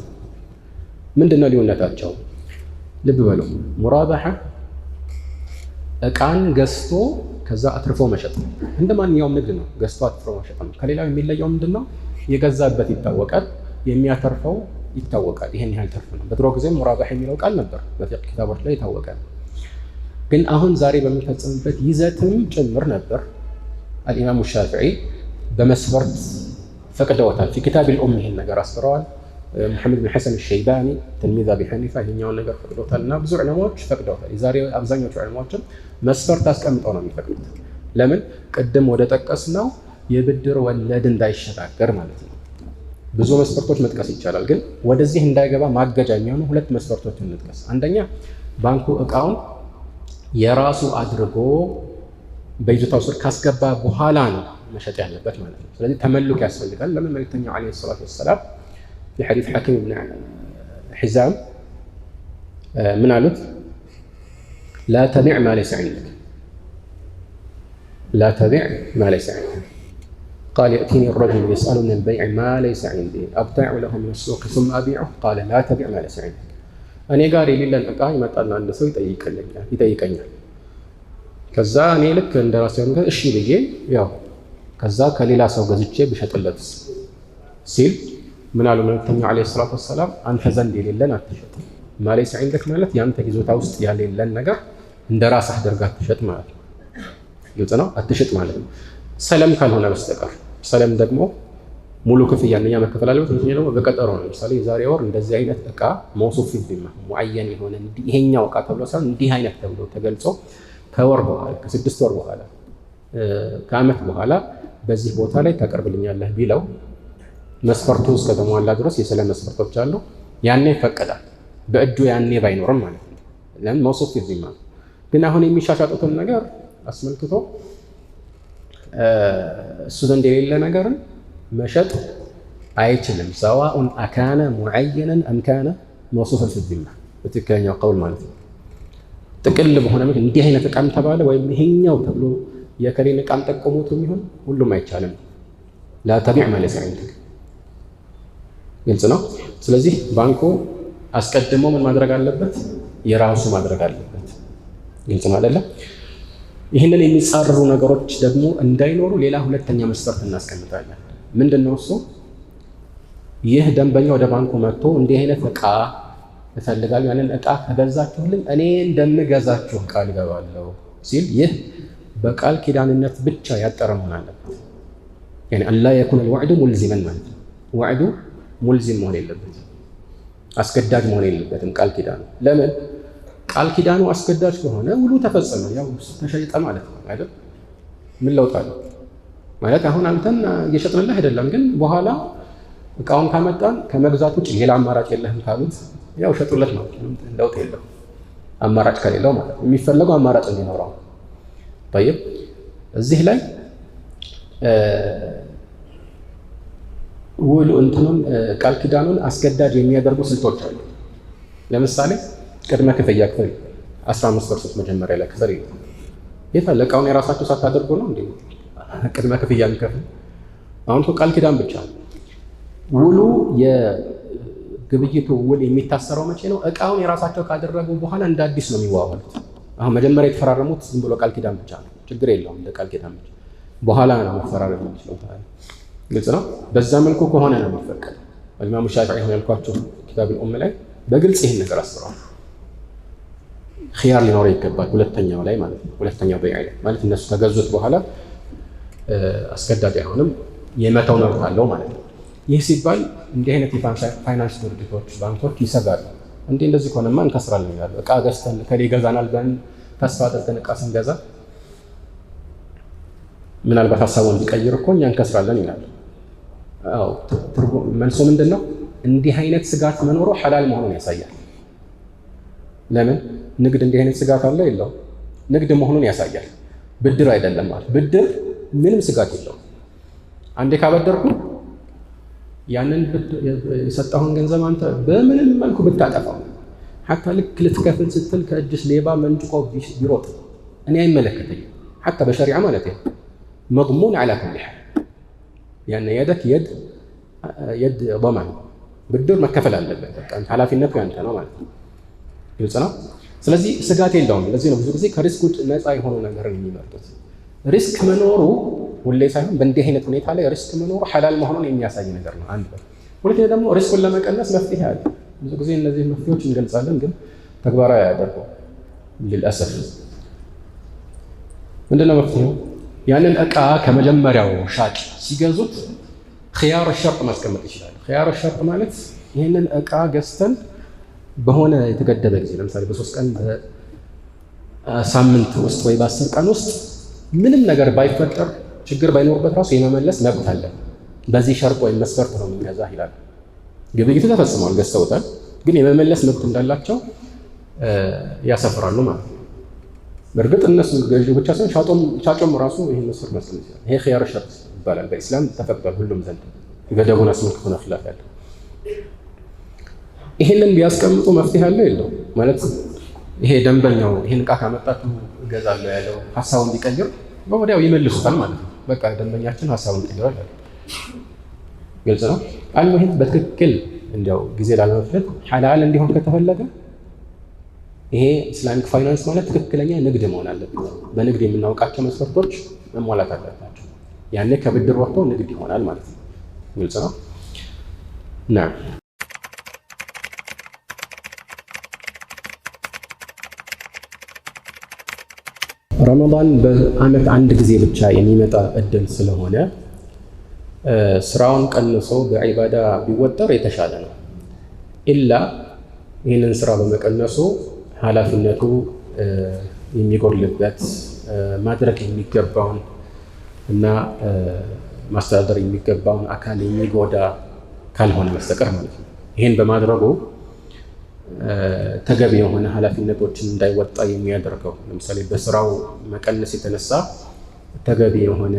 ምንድነው ልዩነታቸው? ልብ በሉ። ሙራባሃ እቃን ገዝቶ ከዛ አትርፎ መሸጥ እንደ ማንኛውም ንግድ ነው። ገዝቶ አትርፎ መሸጥ ነው። ከሌላው የሚለየው ምንድነው? የገዛበት ይታወቃል፣ የሚያተርፈው ይታወቃል። ይሄን ያህል ትርፍ ነው። በድሮ ጊዜ ሙራባህ የሚለው ቃል ነበር በፊቅህ ኪታቦች ላይ የታወቀ ነው። ግን አሁን ዛሬ በሚፈጽምበት ይዘትም ጭምር ነበር። አልኢማሙ ሻፊዒ በመስፈርት ፈቅደውታል። ፊ ኪታቢል ኡም ይሄን ነገር አስፍረዋል። ሙሐመድ ብን ሐሰን አልሸይባኒ ተልሚዝ አቢ ሐኒፋ ይሄኛውን ነገር ፈቅደውታል እና ብዙ ዑለማዎች ፈቅደውታል። የዛሬ አብዛኞቹ ዑለማዎችም መስፈርት አስቀምጠው ነው የሚፈቅዱት። ለምን? ቅድም ወደ ጠቀስነው የብድር ወለድ እንዳይሸጋገር ማለት ነው። ብዙ መስፈርቶች መጥቀስ ይቻላል፣ ግን ወደዚህ እንዳይገባ ማገጃ የሚሆኑ ሁለት መስፈርቶችን እንጥቀስ። አንደኛ ባንኩ እቃውን የራሱ አድርጎ በይዞታው ስር ካስገባ በኋላ ነው መሸጥ ያለበት ማለት ነው። ስለዚህ ተመልክ ያስፈልጋል። ለምን? መልእክተኛው ዓለይሂ ሰላቱ ወሰላም የሐዲስ ሐኪም ብን ሒዛም ምን አሉት? ላ ተቢዕ ማ ለይሰ ዒንደክ፣ ላ ተቢዕ ማ ለይሰ ዒንደክ قال يأتيني الرجل يسألني البيع ما ليس عندي أبتاع له من السوق ثم أبيعه قال لا تبيع ما ليس عندك እኔ ጋር የሌለን እቃ ይመጣልና አንድ ሰው ይጠይቀኛል። ከዛ እኔ ልክ እንደራሴ ነገር እሺ ብዬ ያው ከዛ ከሌላ ሰው ገዝቼ ብሸጥለት ሲል ምን አሉ መልእክተኛው ዓለይሂ ሰላቱ ወሰላም አንተ ዘንድ የሌለን አትሸጥ። ማ ለይሰ ዒንደክ ማለት ያንተ ይዞታ ውስጥ ያሌለን ነገር እንደራስህ አድርገህ አትሸጥ ማለት ነው። ግልጽ ነው። አትሸጥ ማለት ነው ሰለም ካልሆነ በስተቀር። ሰለም ደግሞ ሙሉ ክፍያ አንደኛ መከፈል አለበት፣ ሁለተኛ ደግሞ በቀጠሮ ነው። ለምሳሌ የዛሬ ወር እንደዚህ አይነት እቃ መውሱፍ ፊልም ሙአየን የሆነ ይሄኛው እቃ ተብሎ ሳይሆን እንዲህ አይነት ተብሎ ተገልጾ ከወር በኋላ ከ6 ወር በኋላ ከዓመት በኋላ በዚህ ቦታ ላይ ታቀርብልኛለህ ቢለው መስፈርቱ እስከተሟላ ድረስ የሰለም መስፈርቶች አሉ። ያኔ ይፈቀዳል፣ በእጁ ያኔ ባይኖርም ማለት ነው። ለምን? መውሱፍ ፊልም ነው። ግን አሁን የሚሻሻጡትን ነገር አስመልክቶ እሱ ዘንድ የሌለ ነገርን መሸጥ አይችልም። ሰዋኡን አካነ ሙዐየነን አም ካነ መውሱፈን ፊ-ዚማ በትክክለኛው ቀውል ማለት ነው። ጥቅል በሆነ ምክንያት እንዲህ አይነት እቃም ተባለ ወይም ይሄኛው ተብሎ የከሌን እቃም ጠቆሙት የሚሆን ሁሉም አይቻልም። ላ ተቢዕ ማ ለይሰ ዒንደክ። ግልጽ ነው። ስለዚህ ባንኩ አስቀድሞ ምን ማድረግ አለበት? የራሱ ማድረግ አለበት። ግልጽ ነው አይደለም? ይህንን የሚጻረሩ ነገሮች ደግሞ እንዳይኖሩ ሌላ ሁለተኛ መስፈርት እናስቀምጣለን። ምንድነው እሱ? ይህ ደንበኛ ወደ ባንኩ መጥቶ እንዲህ አይነት እቃ እፈልጋለሁ፣ ያንን እቃ ከገዛችሁልኝ እኔ እንደምገዛችሁ ቃል እገባለሁ ሲል ይህ በቃል ኪዳንነት ብቻ ያጠረ መሆን አለበት። ያኒ አላ የኩን አልወዕዱ ሙልዚመን ማለት ነው። ወዕዱ ሙልዚም መሆን የለበትም፣ አስገዳጅ መሆን የለበትም ቃል ኪዳኑ። ለምን? ቃል ኪዳኑ አስገዳጅ ከሆነ ውሉ ተፈጸመ፣ ያው ተሸጠ ማለት ነው አይደል? ምን ለውጥ አለው ማለት? አሁን አንተን እየሸጥንልህ አይደለም፣ ግን በኋላ እቃውን ካመጣን ከመግዛት ውጭ ሌላ አማራጭ የለህም ካሉት ያው ሸጡለት ማለት ነው። ለውጥ የለው አማራጭ ከሌለው ማለት ነው። የሚፈለገው አማራጭ እንዲኖረው። طيب እዚህ ላይ ውሉ እንትኑን ቃል ኪዳኑን አስገዳጅ የሚያደርጉ ስልቶች አሉ። ለምሳሌ ቅድመ ክፍያ ክፍል 15% መጀመሪያ ላይ ክፍል ይላል። የታለ እቃውን የራሳችሁ ሳታደርጉ ነው እንዴ ቅድመ ክፍያ የሚከፍል? አሁን ቃል ኪዳን ብቻ ውሉ የግብይቱ ውል የሚታሰረው መቼ ነው? እቃውን የራሳቸው ካደረጉ በኋላ እንደ አዲስ ነው የሚዋዋሉት። አሁን መጀመሪያ የተፈራረሙት ዝም ብሎ ቃል ኪዳን ብቻ ነው፣ ችግር የለውም እንደ ቃል ኪዳን ብቻ። በኋላ ነው መፈራረም የሚችለው። ግልጽ ነው። በዛ መልኩ ከሆነ ነው የሚፈቀደው። ኢማሙ ሻፊዒ ያልኳቸው ኪታቡል ኡም ላይ በግልጽ ይህን ነገር አስፍረዋል። ኺያር ሊኖረው ይገባል ሁለተኛው ላይ ማለት ነው። ሁለተኛው በይዕ ላይ ማለት እነሱ ከገዙት በኋላ አስገዳጅ አይሆንም፣ የመተው መብት አለው ማለት ነው። ይህ ሲባል እንዲህ አይነት የፋይናንስ ድርጅቶች ባንኮች ይሰጋሉ። እንደዚህ ከሆነማ እንከስራለን ይላሉ። እቃ ገዝተን ከሌ ገዛናል ብለን ተስፋ አድርገን እቃ ስንገዛ ምናልባት ሀሳቡን ቢቀይር እኮ እኛ እንከስራለን ይላሉ። አዎ መልሶ ምንድነው? እንዲህ አይነት ስጋት መኖሩ ሐላል መሆኑን ያሳያል። ለምን ንግድ እንዲህ አይነት ስጋት አለ የለው? ንግድ መሆኑን ያሳያል። ብድር አይደለም ማለት። ብድር ምንም ስጋት የለውም። አንዴ ካበደርኩ ያንን የሰጠኸውን ገንዘብ አንተ በምንም መልኩ ብታጠፋው ሐታ ልክ ልትከፍል ስትል ከእጅሽ ሌባ መንጭቆ ቢሮጥ እኔ አይመለከተኝም። ሐታ በሸሪዓ ማለት ነው መضሙን على كل حال ያን የደክ የድ ضمان ብድር መከፈል አለበት። በቃ ኃላፊነቱ ያንተ ነው ማለት ነው። ግልጽ ነው። ስለዚህ ስጋት የለውም። ለዚህ ነው ብዙ ጊዜ ከሪስክ ውጭ ነፃ የሆኑ ነገርን የሚመርጡት። ሪስክ መኖሩ ሁሌ ሳይሆን በእንዲህ አይነት ሁኔታ ላይ ሪስክ መኖሩ ሐላል መሆኑን የሚያሳይ ነገር ነው። አንድ ሁለተኛ ደግሞ ሪስኩን ለመቀነስ መፍትሄ አለ። ብዙ ጊዜ እነዚህ መፍትሄዎች እንገልጻለን፣ ግን ተግባራዊ አያደርጉም للاسف። ምንድነው መፍትሄው? ያንን እቃ ከመጀመሪያው ሻጭ ሲገዙት ኺያር ሸርጥ ማስቀመጥ ይችላል። ኺያር ሸርጥ ማለት ይህንን እቃ ገዝተን በሆነ የተገደበ ጊዜ ለምሳሌ በ3 ቀን በሳምንት ውስጥ ወይ በ10 ቀን ውስጥ ምንም ነገር ባይፈጠር ችግር ባይኖርበት ራሱ የመመለስ መብት አለ። በዚህ ሸርጥ ወይም መስፈርት ነው የሚያዛህ ይላል። ግብይቱ ተፈጽሟል፣ ገዝተውታል፣ ግን የመመለስ መብት እንዳላቸው ያሰፍራሉ ማለት ነው። በእርግጥ እነሱ ገዢው ብቻ ሳይሆን ሻጮም ራሱ ይህን መስፈርት መስጠት ይችላል። ይሄ ኺያር ሸርጥ ይባላል። በኢስላም ተፈቅዷል ሁሉም ዘንድ። ገደቡን አስመልክቶ ነው ኺላፍ ያለው። ይሄንን ቢያስቀምጡ መፍትሄ አለው የለው ማለት ይሄ ደንበኛው ይሄን እቃ ካመጣችሁ እገዛለሁ ያለው ሀሳቡን ቢቀይር ወዲያው ይመልሱታል ማለት ነው። በቃ ደንበኛችን ሀሳቡን ቀይሯል አለ። ግልጽ ነው። አልሙሂም በትክክል እንዲያው ጊዜ ላለመፍጀት ሐላል እንዲሆን ከተፈለገ ይሄ ኢስላሚክ ፋይናንስ ማለት ትክክለኛ ንግድ መሆን አለበት። በንግድ የምናውቃቸው መስፈርቶች መሟላት አለባቸው። ያኔ ከብድር ወጥቶ ንግድ ይሆናል ማለት ነው። ግልጽ ነው። ናም ረመዳን በአመት አንድ ጊዜ ብቻ የሚመጣ እድል ስለሆነ ስራውን ቀንሶ በዒባዳ ቢወጠር የተሻለ ነው። ኢላ ይህንን ስራ በመቀነሱ ኃላፊነቱ የሚጎድልበት ማድረግ የሚገባውን እና ማስተዳደር የሚገባውን አካል የሚጎዳ ካልሆነ በስተቀር ማለት ነው። ይህን በማድረጉ ተገቢ የሆነ ኃላፊነቶችን እንዳይወጣ የሚያደርገው ለምሳሌ በስራው መቀነስ የተነሳ ተገቢ የሆነ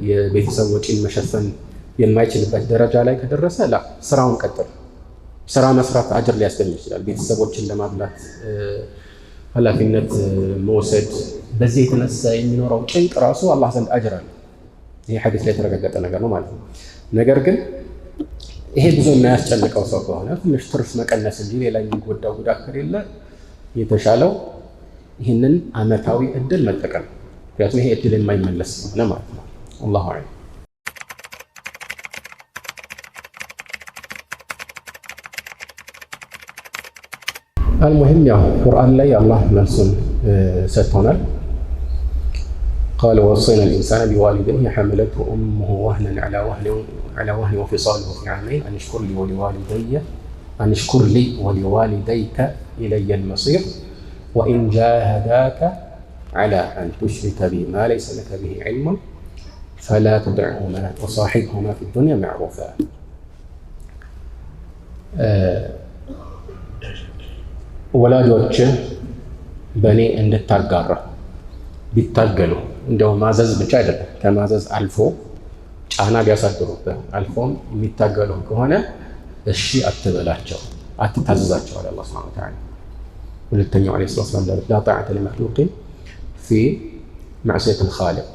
የቤተሰብ ወጪን መሸፈን የማይችልበት ደረጃ ላይ ከደረሰ ስራውን ቀጥል። ስራ መስራት አጅር ሊያስገኝ ይችላል። ቤተሰቦችን ለማብላት ኃላፊነት መውሰድ፣ በዚህ የተነሳ የሚኖረው ጭንቅ ራሱ አላህ ዘንድ አጅር አለ። ይሄ ሐዲስ ላይ የተረጋገጠ ነገር ነው ማለት ነው። ነገር ግን ይሄ ብዙ የማያስጨንቀው ሰው ከሆነ ትንሽ ትርፍ መቀነስ እንጂ ሌላ የሚጎዳው ጉዳት ከሌለ የተሻለው ይህንን አመታዊ እድል መጠቀም፣ ምክንያቱም ይሄ እድል የማይመለስ ሆነ ማለት ነው። አላሁ አዕለም። المهم يا القرآن لا الله مرسول ستونال قال ووصينا الإنسان بوالديه حملته أمه وهنا على وهن وفصاله في عامين أن اشكر لي ولوالديك إلي المصير وإن جاهداك على أن تشرك بي ما ليس لك به علم فلا تطعهما وصاحبهما في الدنيا معروفا. ወላጆችህ በእኔ እንድታጋራ ቢታገሉ እንደው ማዘዝ ብቻ አይደለም፣ ከማዘዝ አልፎ ጫና ቢያሳድሩብህ አልፎም የሚታገሉ ከሆነ እሺ አትበላቸው፣ አትታዘዛቸው አለ አላህ ሱብሓነሁ ወተዓላ። ሁለተኛው ዓለይሂ ሰላቱ ወሰላም ላ ጣዕተ ሊመኽሉቂን ፊ መዕሲየት ልኻሊቅ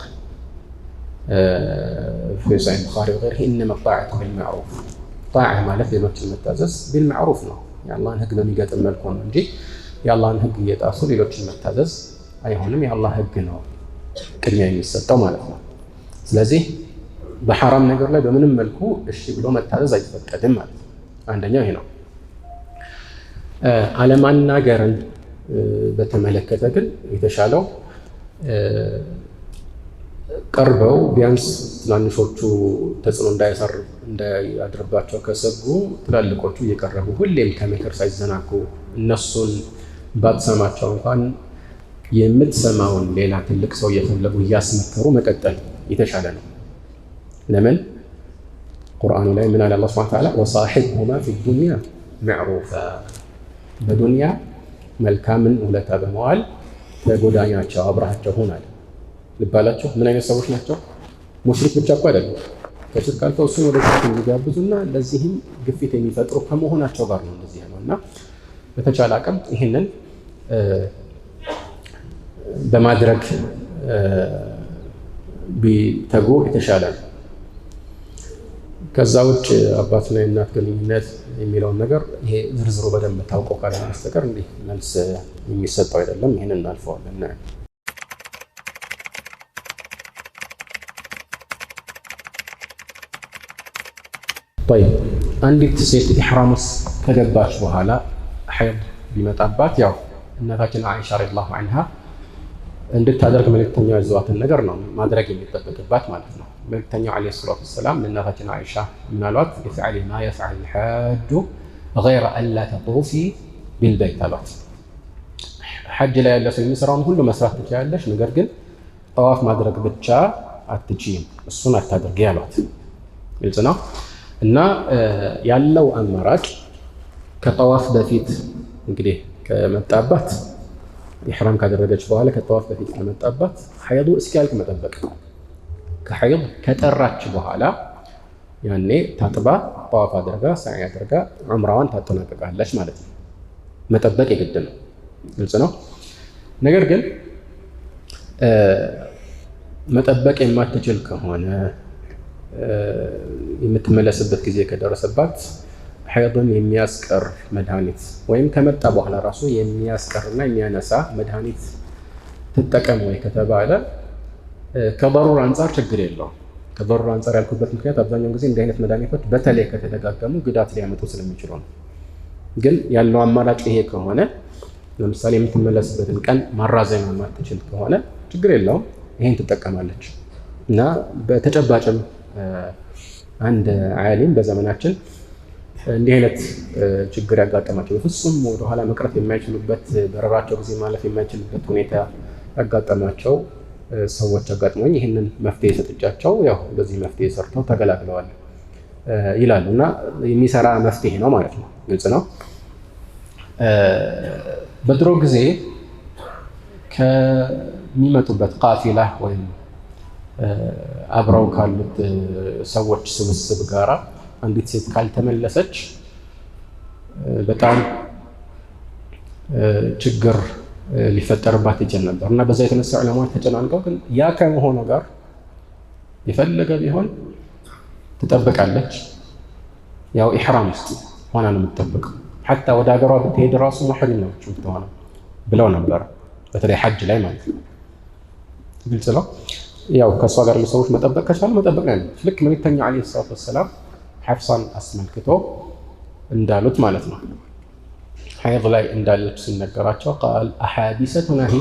ፊ ሰሒህ ቡኻሪ ወገይሪሂ ኢነማ ጣዕቱ ቢልማዕሩፍ። ጣዓ ማለት ሌሎችን መታዘዝ ቢልማዕሩፍ ነው፣ የአላህን ህግ በሚገጥም መልኩ ነው እንጂ የአላህን ህግ እየጣሱ ሌሎችን መታዘዝ አይሆንም። የአላህ ህግ ነው ቅድሚያ የሚሰጠው ማለት ነው። ስለዚህ በሐራም ነገር ላይ በምንም መልኩ እሺ ብሎ መታዘዝ አይፈቀድም ማለት ነው። አንደኛው ይሄ ነው። አለማናገርን በተመለከተ ግን የተሻለው ቀርበው ቢያንስ ትናንሾቹ ተጽዕኖ እንዳያድርባቸው ከሰጉ ትላልቆቹ እየቀረቡ ሁሌም ከመከር ሳይዘናጉ እነሱን ባትሰማቸው እንኳን የምትሰማውን ሌላ ትልቅ ሰው እየፈለጉ እያስመከሩ መቀጠል የተሻለ ነው። ለምን ቁርአኑ ላይ ምን አለ አላህ ሱብሓነሁ ወተዓላ ወሳሒብሁማ ፊ ዱንያ መዕሩፋ፣ በዱንያ መልካምን ውለታ በመዋል ተጎዳኛቸው አብረሃቸው ሁን አለ። ልባላቸው ምን አይነት ሰዎች ናቸው? ሙሽሪክ ብቻ እኮ አይደለም፣ ከሽርክ አልፈው እሱን ወደ ሽርክ የሚጋብዙና ለዚህም ግፊት የሚፈጥሩ ከመሆናቸው ጋር ነው እንደዚህ ያለው እና በተቻለ አቅም ይህንን በማድረግ ቢተጉ የተሻለ ነው። ከዛ ውጭ አባትና የእናት ግንኙነት የሚለውን ነገር ይሄ ዝርዝሩ በደንብ ታውቀው ካልሆነ በስተቀር እንዲህ መልስ የሚሰጠው አይደለም። ይህንን እናልፈዋለን። طيب አንዲት ሴት ኢሕራም ውስጥ ከገባች በኋላ ሐይድ ቢመጣባት ያው እናታችን አይሻ ረዲየላሁ ዐንሃ እንድታደርግ መልእክተኛው ያዘዋትን ነገር ነው ማድረግ የሚጠበቅባት ማለት ነው። መልእክተኛው ዓለይሂ ሰላቱ ወሰላም ለእናታችን አይሻ ምን አሏት? ኢፍዐሊ ማ የፍዐል አልሐጁ ገይረ አላ ተጡፊ ቢልበይት አሏት። ሐጅ ላይ ያለ ሰው የሚሰራውን ሁሉ መስራት ትችላለሽ፣ ነገር ግን ጠዋፍ ማድረግ ብቻ አትችይም፣ እሱን አታድርጊ አሏት። ግልጽ ነው። እና ያለው አማራጭ ከጠዋፍ በፊት እንግዲህ ከመጣባት ኢሕራም ካደረገች በኋላ ከጠዋፍ በፊት ከመጣባት ሐይዱ እስኪያልቅ መጠበቅ። ከሐይድ ከጠራች በኋላ ያኔ ታጥባ ጠዋፍ አድርጋ ሰዒ አድርጋ ዑምራዋን ታጠናቅቃለች ማለት ነው። መጠበቅ የግድ ነው። ግልጽ ነው። ነገር ግን መጠበቅ የማትችል ከሆነ የምትመለስበት ጊዜ ከደረሰባት ሐይድን የሚያስቀር መድኃኒት ወይም ከመጣ በኋላ ራሱ የሚያስቀርና የሚያነሳ መድኃኒት ትጠቀም ወይ ከተባለ ከበሩር አንጻር ችግር የለውም። ከበሩር አንጻር ያልኩበት ምክንያት አብዛኛውን ጊዜ እንዲህ አይነት መድኃኒቶች በተለይ ከተደጋገሙ ጉዳት ሊያመጡ ስለሚችሉ ነው። ግን ያለው አማራጭ ይሄ ከሆነ ለምሳሌ የምትመለስበትን ቀን ማራዘም የማትችል ከሆነ ችግር የለውም፣ ይሄን ትጠቀማለች። እና በተጨባጭም አንድ ዓሊም በዘመናችን እንዲህ አይነት ችግር ያጋጠማቸው በፍጹም ወደኋላ መቅረት የማይችሉበት በረራቸው ጊዜ ማለፍ የማይችልበት ሁኔታ ያጋጠማቸው ሰዎች አጋጥሞኝ ይህንን መፍትሄ ሰጥቻቸው ያው በዚህ መፍትሄ ሰርተው ተገላግለዋል ይላሉ። እና የሚሰራ መፍትሄ ነው ማለት ነው። ግልጽ ነው። በድሮ ጊዜ ከሚመጡበት ቃፊላ ወይም አብረው ካሉት ሰዎች ስብስብ ጋራ አንዲት ሴት ካልተመለሰች በጣም ችግር ሊፈጠርባት ይችል ነበር እና በዛ የተነሳ ዑለማዎች ተጨናንቀው፣ ግን ያ ከመሆኑ ጋር የፈለገ ቢሆን ትጠብቃለች። ያው ኢሕራም ውስጥ ሆና ነው የምትጠብቀው። ሐታ ወደ ሀገሯ ብትሄድ ራሱ ሙሕሪም ነው የምትሆነው ብለው ነበር፣ በተለይ ሐጅ ላይ ማለት ነው። ግልጽ ነው። ያው ከእሷ ጋር ሰዎች መጠበቅ ከቻሉ መጠበቅ ነው። ልክ መልእክተኛው ዓለይሂ ሰላቱ ወሰላም ሐፍሳን አስመልክቶ እንዳሉት ማለት ነው። ሐይድ ላይ እንዳለች ሲነገራቸው ቃል አሐዲሰቱና ሂ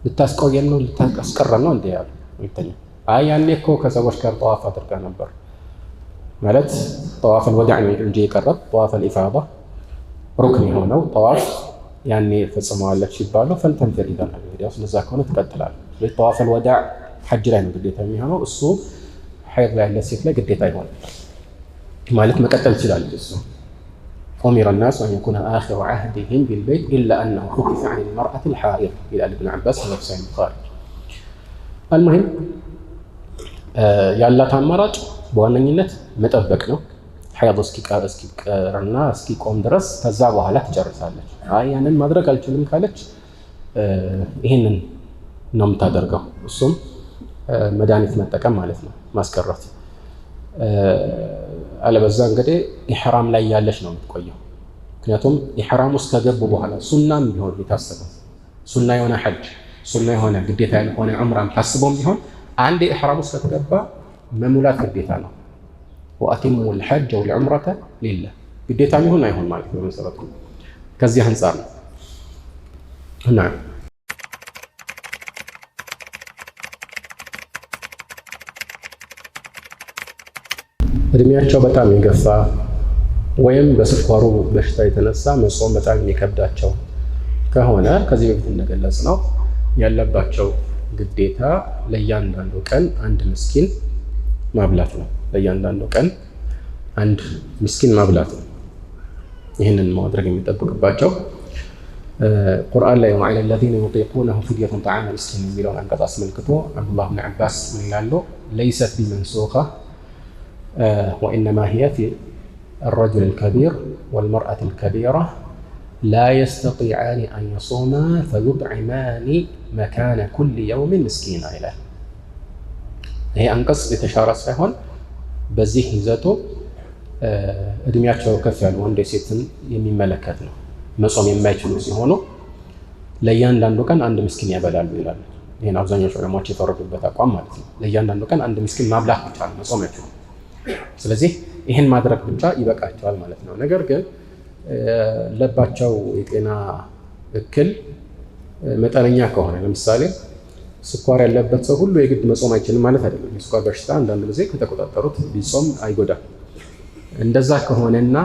ልታስቆየን ነው ልታስቀረን ነው እንዴ ያሉ መልእክተኛው። አይ ያኔ እኮ ከሰዎች ጋር ጠዋፍ አድርጋ ነበር ማለት ጠዋፍ አልወዳዕ ነው እንጂ የቀረብ ጠዋፍ አልኢፋዳ ሩክን የሆነው ጠዋፍ ያኔ ፈጽመዋለች ሲባሉ ፈልተንፊር ይላል። እንግዲህ ስለዛ ከሆነ ትቀጥላለች። ጠዋፍ አልወዳዕ ሐጅ ላይ ነው ግዴታ የሚሆነው። እሱ ሐይድ ላይ ያለ ሴት ላይ ግዴታ ይሆናል ማለት መቀጠል ትችላለች። እሱ أمر الناس أن يكون آخر عهدهم بالبيت إلا أنه خفف عن المرأة الحائض إلى ابن عباس في صحيح البخاري. المهم ያላት አማራጭ በዋነኝነት መጠበቅ ነው። ሐይድ እስኪቀርና እስኪቆም ድረስ ከዛ በኋላ ትጨርሳለች። አይ ያንን ማድረግ አልችልም ካለች ይሄንን ነው የምታደርገው። እሱም መድኃኒት መጠቀም ማለት ነው፣ ማስቀረት። አለበዛ እንግዲህ ኢሕራም ላይ ያለች ነው የምትቆየው። ምክንያቱም ኢሕራም ውስጥ ከገቡ በኋላ ሱናም ቢሆን የታሰበው ሱና የሆነ ሐጅ ሱና የሆነ ግዴታ የሆነ ዑምራም ታስቦም ቢሆን አንድ ኢሕራም ውስጥ ከተገባ መሙላት ግዴታ ነው። ወአቲሙ ልሐጅ ወልዑምረተ ሊላህ ግዴታ ይሁን አይሁን ማለት ነው በመሰረቱ። ከዚህ አንጻር ነው እና እድሜያቸው በጣም የገፋ ወይም በስኳሩ በሽታ የተነሳ መጾም በጣም የሚከብዳቸው ከሆነ ከዚህ በፊት እንደገለጽ ነው ያለባቸው ግዴታ ለእያንዳንዱ ቀን አንድ ምስኪን ማብላት ነው። ለእያንዳንዱ ቀን አንድ ምስኪን ማብላት ነው። ይህንን ማድረግ የሚጠብቅባቸው። ቁርአን ላይ ወዐለ ለዚነ ዩጢቁነሁ ፊድየቱን ጠዓሙ ሚስኪን የሚለውን አንቀጽ አስመልክቶ አብዱላህ ብን ዐባስ ምን ይላሉ? ለይሰት ቢመንሱኻ ወኢነማ ሂየ ፊ الرجل الكبير والمرأة الكبيرة لا يستطيعان أن يصوما فيطعمان مكان كل يوم مسكينا ይላል። ይሄ አንቀጽ የተሻረ ሳይሆን በዚህ ይዘቱ እድሜያቸው ከፍ ያሉ ወንድ ሴትን የሚመለከት ነው። መጾም የማይችሉ ሲሆኑ ለእያንዳንዱ ቀን አንድ ምስኪን ያበላሉ ይላሉ። ይሄን አብዛኛው ዑለማዎች የፈረዱበት አቋም ማለት ነው። ለእያንዳንዱ ቀን አንድ ምስኪን ማብላት ብቻ ነው፣ መጾም አይችሉ። ስለዚህ ይህን ማድረግ ብቻ ይበቃቸዋል ማለት ነው። ነገር ግን ለባቸው የጤና እክል መጠነኛ ከሆነ ለምሳሌ ስኳር ያለበት ሰው ሁሉ የግድ መጾም አይችልም ማለት አይደለም። የስኳር በሽታ አንዳንድ ጊዜ ከተቆጣጠሩት ቢጾም አይጎዳም። እንደዛ ከሆነና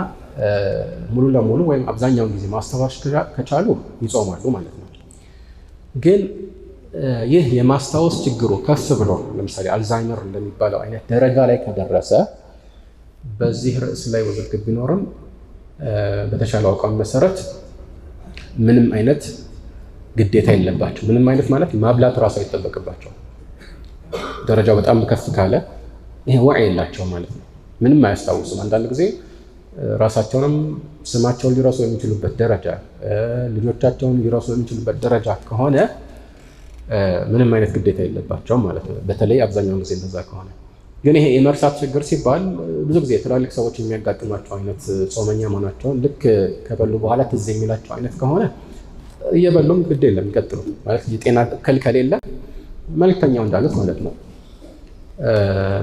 ሙሉ ለሙሉ ወይም አብዛኛውን ጊዜ ማስታወስ ከቻሉ ይጾማሉ ማለት ነው። ግን ይህ የማስታወስ ችግሩ ከፍ ብሎ ለምሳሌ አልዛይመር እንደሚባለው አይነት ደረጃ ላይ ከደረሰ በዚህ ርዕስ ላይ ውዝግብ ቢኖርም በተሻለው አቋም መሰረት ምንም አይነት ግዴታ የለባቸው። ምንም አይነት ማለት ማብላት ራሱ አይጠበቅባቸው። ደረጃው በጣም ከፍ ካለ ይሄ ወዒ የላቸው ማለት ነው። ምንም አያስታውሱም። አንዳንድ ጊዜ ራሳቸውንም ስማቸውን ሊረሱ የሚችሉበት ደረጃ፣ ልጆቻቸውን ሊረሱ የሚችሉበት ደረጃ ከሆነ ምንም አይነት ግዴታ የለባቸውም ማለት ነው። በተለይ አብዛኛውን ጊዜ እንደዛ ከሆነ ግን ይሄ የመርሳት ችግር ሲባል ብዙ ጊዜ ትላልቅ ሰዎች የሚያጋጥሟቸው አይነት ጾመኛ መሆናቸውን ልክ ከበሉ በኋላ ትዝ የሚላቸው አይነት ከሆነ እየበሉም ግድ የለም ይቀጥሉ ማለት የጤና እክል ከሌለ መልክተኛው እንዳሉት ማለት ነው።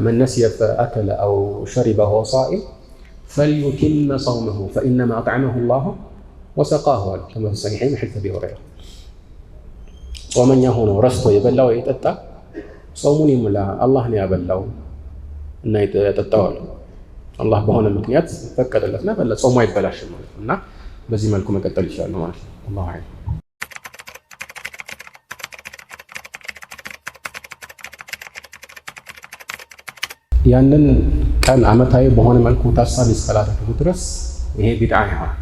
መን ነሲየ ፈአከለ አው ሸሪበ ወሁወ ሷኢም ፈልዩቲመ ሰውመሁ ፈኢነማ አጥዐመሁ ላሁ ወሰቃሁ አሉ ከማ ፊ ሰሒሐይን ሐዲስ አቢ ሁረይራ። ጾመኛ ሆኖ ረስቶ የበላው የጠጣ ጾሙን ይሙላ፣ አላህ ነው ያበላው እና የጠጣው አሉ። አላህ በሆነ ምክንያት ፈቀደለትና በላ፣ ጾሙ አይበላሽም ማለት ነው። እና በዚህ መልኩ መቀጠል ይችላል ማለት ነው። አላሁ አዕለም። ያንን ቀን ዓመታዊ በሆነ መልኩ ታሳቢ እስካላደረጉ ድረስ ይሄ ቢድዓ ይሆናል።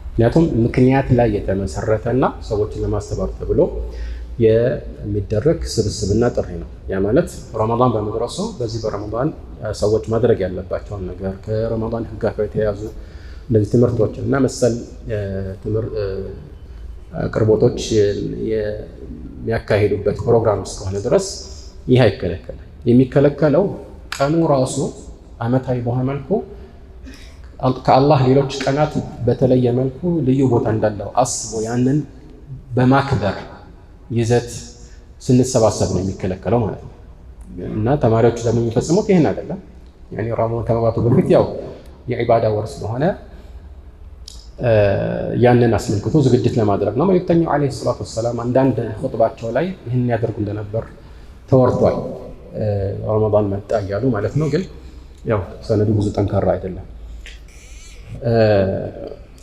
ምክንያቱም ምክንያት ላይ የተመሰረተና ሰዎችን ለማስተባበር ተብሎ የሚደረግ ስብስብና ጥሪ ነው። ያ ማለት ረመዳን በመድረሱ በዚህ በረመዳን ሰዎች ማድረግ ያለባቸውን ነገር ከረመዳን ህግ ጋር የተያያዙ እነዚህ ትምህርቶች እና መሰል አቅርቦቶች የሚያካሂዱበት ፕሮግራም እስከሆነ ድረስ ይህ አይከለከልም። የሚከለከለው ቀኑ ራሱ ዓመታዊ በሆነ መልኩ ከአላህ ሌሎች ቀናት በተለየ መልኩ ልዩ ቦታ እንዳለው አስቦ ያንን በማክበር ይዘት ስንሰባሰብ ነው የሚከለከለው ማለት ነው። እና ተማሪዎች ደግሞ የሚፈጽሙት ይህን አይደለም። ያኔ ረመዳን ከመግባቱ በፊት ያው የዒባዳ ወር ስለሆነ ያንን አስመልክቶ ዝግጅት ለማድረግ ነው። መልእክተኛው ዓለይሂ ሰላቱ ወሰላም አንዳንድ ኹጥባቸው ላይ ይህን ያደርጉ እንደነበር ተወርቷል። ረመዳን መጣ እያሉ ማለት ነው። ግን ያው ሰነዱ ብዙ ጠንካራ አይደለም።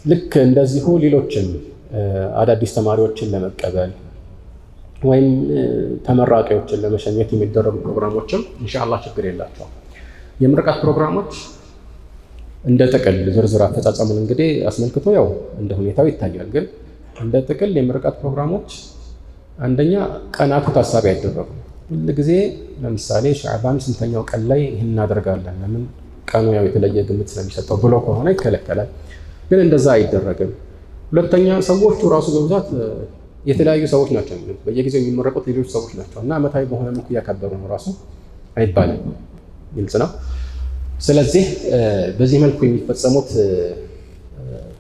ልክ እንደዚሁ ሌሎችን አዳዲስ ተማሪዎችን ለመቀበል ወይም ተመራቂዎችን ለመሸኘት የሚደረጉ ፕሮግራሞችም ኢንሻአላህ ችግር የላቸውም። የምርቃት ፕሮግራሞች እንደ ጥቅል ዝርዝር አፈጻጸሙን እንግዲህ አስመልክቶ ያው እንደ ሁኔታው ይታያል። ግን እንደ ጥቅል የምርቃት ፕሮግራሞች አንደኛ ቀናቱ ታሳቢ አይደረጉም። ሁል ጊዜ ለምሳሌ ሻዕባን ስንተኛው ቀን ላይ ይህን እናደርጋለን ለምን ቀኑ ያው የተለየ ግምት ስለሚሰጠው ብሎ ከሆነ ይከለከላል። ግን እንደዛ አይደረግም። ሁለተኛ ሰዎቹ ራሱ በብዛት የተለያዩ ሰዎች ናቸው። በየጊዜው የሚመረቁት ሌሎች ሰዎች ናቸው እና ዓመታዊ በሆነ መልኩ እያከበሩ ነው ራሱ አይባልም። ግልጽ ነው። ስለዚህ በዚህ መልኩ የሚፈጸሙት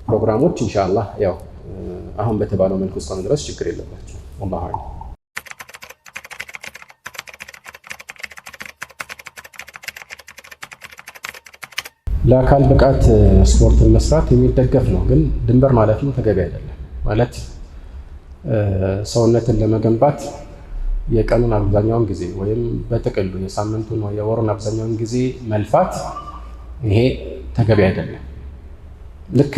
ፕሮግራሞች ኢንሻአላህ ያው አሁን በተባለው መልኩ እስከሆነ ድረስ ችግር የለባቸው። አላሁ አዕለም። ለአካል ብቃት ስፖርትን መስራት የሚደገፍ ነው፣ ግን ድንበር ማለትም ተገቢ አይደለም። ማለት ሰውነትን ለመገንባት የቀኑን አብዛኛውን ጊዜ ወይም በጥቅሉ የሳምንቱን ወይ የወሩን አብዛኛውን ጊዜ መልፋት ይሄ ተገቢ አይደለም። ልክ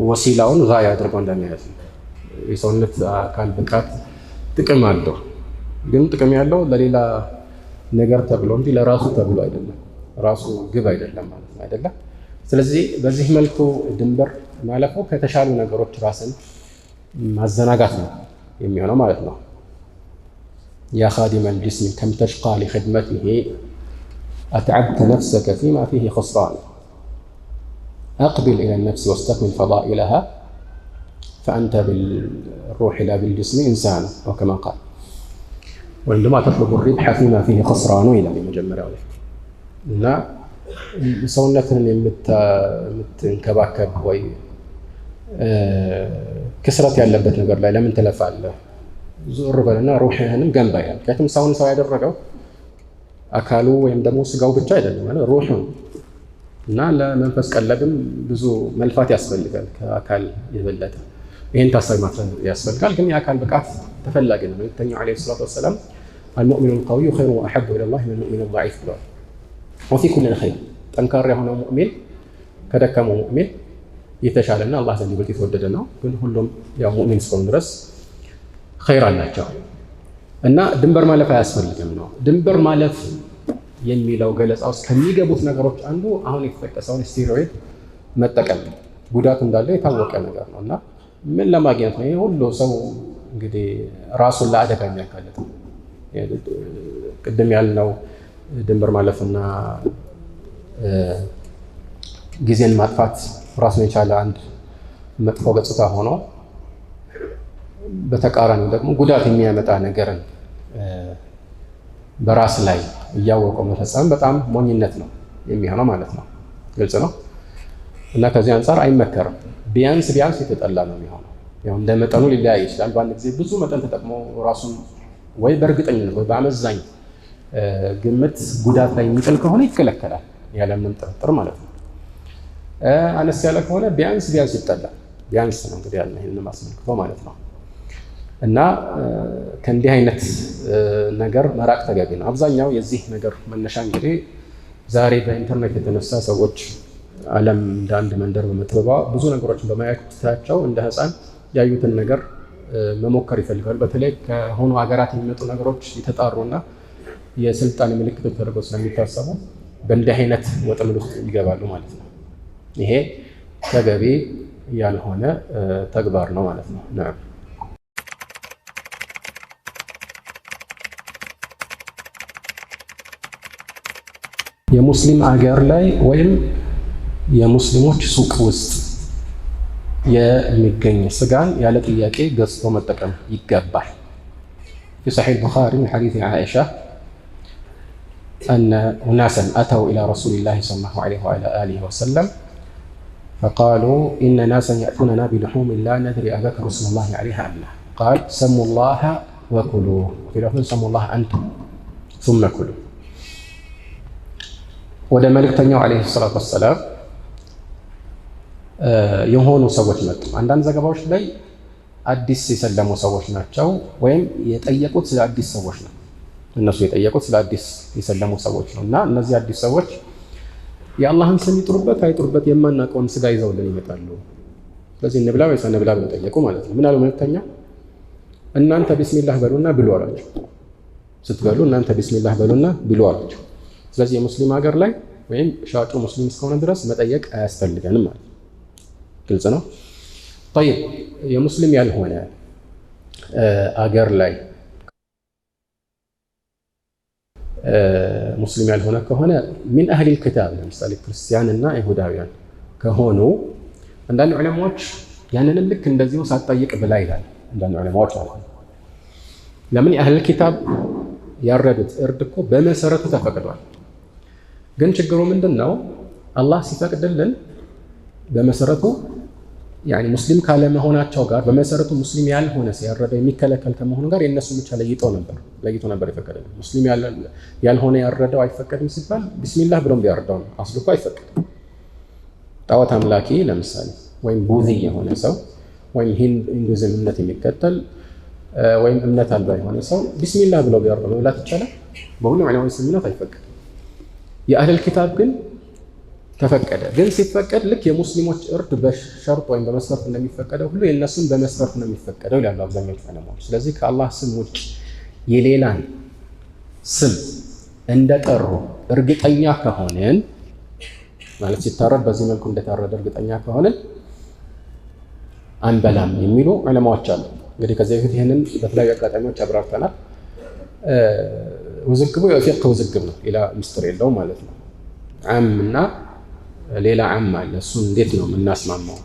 ወሲላውን ዛይ አድርገው እንደሚያዝ ነው። የሰውነት አካል ብቃት ጥቅም አለው፣ ግን ጥቅም ያለው ለሌላ ነገር ተብሎ እንጂ ለራሱ ተብሎ አይደለም። ራሱ ግብ አይደለም ማለት ነው አይደለም። ስለዚህ በዚህ መልኩ ድንበር ማለፉ ከተሻሉ ነገሮች ራስን ማዘናጋት ነው የሚሆነው ማለት ነው። ያ ኻዲመ ልጅስም ከም ተሽቃ ሊኽድመትህ አትዓብተ ነፍሰከ ፊማ ፊህ ኽስራን አቅቢል ኢለ ነፍሲ ወስተክሚል ፈዳኢለሃ ፈአንተ ቢልሩሕ ላ ቢልጅስሚ ኢንሳን ወከማ ቃል ወይም ደግሞ አተጥልቡ ሪብሐ ፊማ ፊህ ኽስራኑ ይላል የመጀመሪያው ላይ እና ሰውነትን የምትንከባከብ ወይ ክስረት ያለበት ነገር ላይ ለምን ትለፋለህ? ዞር በልና ሩሕህንም ገንባ ይላል። ምክንያቱም ሰውን ሰው ያደረገው አካሉ ወይም ደግሞ ስጋው ብቻ አይደለም ማለት ሩሑን እና ለመንፈስ ቀለብም ብዙ መልፋት ያስፈልጋል ከአካል የበለጠ። ይህን ታሳቢ ማድረግ ያስፈልጋል። ግን የአካል ብቃት ተፈላጊ ነው። መልእክተኛው ዓለይሂ ሰላቱ ወሰላም አልሙእሚኑ አልቀዊዩ ኸይሩን ወአሐቡ ኢለላህ ሚነል ሙእሚኒ አልደዒፍ ብለዋል። ወፊ ኩሊን ኸይር ጠንካራ የሆነው ሙእሚን ከደካማው ሙእሚን የተሻለና አላህ ዘንድ ይበልጥ የተወደደ ነው። ግን ሁሉም ያው ሙእሚን እስከሆኑ ድረስ ኸይር አላቸው እና ድንበር ማለፍ አያስፈልግም ነው። ድንበር ማለፍ የሚለው ገለጻ ውስጥ ከሚገቡት ነገሮች አንዱ አሁን የተጠቀሰውን ስቴሮይድ መጠቀም ጉዳቱ እንዳለ የታወቀ ነገር ነው እና ምን ለማግኘት ነው? ይሄ ሁሉ ሰው እንግዲህ ራሱን ለአደጋ የሚያጋልጥ ነው። ቅድም ያልነው ድንበር ማለፍና ጊዜን ማጥፋት ራሱን የቻለ አንድ መጥፎ ገጽታ ሆኖ በተቃራኒው ደግሞ ጉዳት የሚያመጣ ነገርን በራስ ላይ እያወቀው መፈጸም በጣም ሞኝነት ነው የሚሆነው ማለት ነው። ግልጽ ነው እና ከዚህ አንጻር አይመከርም። ቢያንስ የተጠላ ነው የሚሆነው። ያው እንደ መጠኑ ሊለያይ ይችላል። በአንድ ጊዜ ብዙ መጠን ተጠቅሞ ራሱን ወይ በእርግጠኝነት ወይ በአመዛኝ ግምት ጉዳት ላይ የሚጥል ከሆነ ይከለከላል ያለምንም ጥርጥር ማለት ነው። አነስ ያለ ከሆነ ቢያንስ ይጠላል። ቢያንስ ነው እንግዲህ ያለ ይሄንን ማስመልክቶ ማለት ነው። እና ከእንዲህ አይነት ነገር መራቅ ተገቢ ነው። አብዛኛው የዚህ ነገር መነሻ እንግዲህ ዛሬ በኢንተርኔት የተነሳ ሰዎች ዓለም እንደ አንድ መንደር በመጥበቧ ብዙ ነገሮችን በማየታቸው እንደ ሕፃን ያዩትን ነገር መሞከር ይፈልጋሉ። በተለይ ከሆኑ ሀገራት የሚመጡ ነገሮች የተጣሩና የስልጣኔ ምልክቶች ተደርገው ስለሚታሰቡ በእንዲህ አይነት ወጥመድ ውስጥ ይገባሉ ማለት ነው። ይሄ ተገቢ ያልሆነ ተግባር ነው ማለት ነው። የሙስሊም አገር ላይ ወይም የሙስሊሞች ሱቅ ውስጥ የሚገኝ ስጋን ያለ ጥያቄ ገዝቶ መጠቀም ይገባል። في صحيح البخاري من حديث عائشة أن أناسا أتوا إلى رسول الله صلى الله عليه وعلى آله وسلم فقالوا إن ناسا يأتوننا بلحوم لا ندري أذكر اسم الله عليها أم لا. قال سموا الله وكلوه، في لفظ سموا الله أنتم ثم كلوا. ወደ መልእክተኛው ዓለይሂ ሰላቱ ወሰላም የሆኑ ሰዎች መጡ። አንዳንድ ዘገባዎች ላይ አዲስ የሰለሙ ሰዎች ናቸው ወይም የጠየቁት ስለ አዲስ ሰዎች ነው። እነሱ የጠየቁት ስለ አዲስ የሰለሙ ሰዎች ነው እና እነዚህ አዲስ ሰዎች የአላህን ስም ይጥሩበት አይጥሩበት የማናውቀውን ስጋ ይዘውልን ይመጣሉ። ስለዚህ እንብላ ወይስ አንብላ ብለው ጠየቁ ማለት ነው። ምን አሉ መልእክተኛው? እናንተ ቢስሚላህ በሉና ብሉ አሏቸው። ስትበሉ እናንተ ቢስሚላህ በሉና ብሉ አሏቸው። ስለዚህ የሙስሊም ሀገር ላይ ወይም ሻጩ ሙስሊም እስከሆነ ድረስ መጠየቅ አያስፈልገንም ማለት ነው። ግልጽ ነው። طيب የሙስሊም ያልሆነ አገር ላይ ሙስሊም ያልሆነ ከሆነ ሚን አህሊል ኪታብ ለምሳሌ ክርስቲያንና ይሁዳውያን ከሆኑ አንዳንድ ዑለማዎች ያንንም ልክ እንደዚሁ ሳትጠይቅ ብላ ይላል። አንዳንድ ዑለማዎች ማለት ነው። ለምን የአህሊል ኪታብ ያረዱት እርድ እኮ በመሰረቱ ተፈቅዷል። ግን ችግሩ ምንድን ነው? አላህ ሲፈቅድልን በመሰረቱ ያኒ ሙስሊም ካለመሆናቸው ጋር በመሰረቱ ሙስሊም ያልሆነ ሲያረደው የሚከለከል ከመሆኑ ጋር የነሱ ብቻ ለይቶ ነበር የፈቀደልን። ሙስሊም ያልሆነ ያረደው አይፈቀድም ሲባል ቢስሚላህ ብሎም ቢያርደው ነው። አስሉ እኮ አይፈቀድም። ጣዖት አምላኪ ለምሳሌ ወይም ቡዚ የሆነ ሰው ወይም ሂንዱይዝም እምነት የሚከተል ወይም እምነት አልባ የሆነ ሰው ቢስሚላህ ብለው ቢያርደው መብላት ይቻላል? በሁሉም ዑለማዎች እምነት አይፈቀድም። የአህለል ኪታብ ግን ተፈቀደ። ግን ሲፈቀድ ልክ የሙስሊሞች እርድ በሸርጥ ወይም በመስፈርት እንደሚፈቀደው ሁሉ የእነሱን በመስፈርት ነው የሚፈቀደው ይላሉ አብዛኞቹ ዑለማዎች። ስለዚህ ከአላህ ስም ውጭ የሌላን ስም እንደጠሩ እርግጠኛ ከሆነን ማለት ሲታረድ በዚህ መልኩ እንደታረደ እርግጠኛ ከሆነን አንበላም የሚሉ ዑለማዎች አሉ። እንግዲህ ከዚህ በፊት ይህንን በተለያዩ አጋጣሚዎች አብራርተናል። ውዝግቡ የፊቅህ ውዝግብ ነው፣ ሌላ ምስጢር የለው ማለት ነው። ዓም እና ሌላ ዓም አለ። እሱን እንዴት ነው የምናስማማው?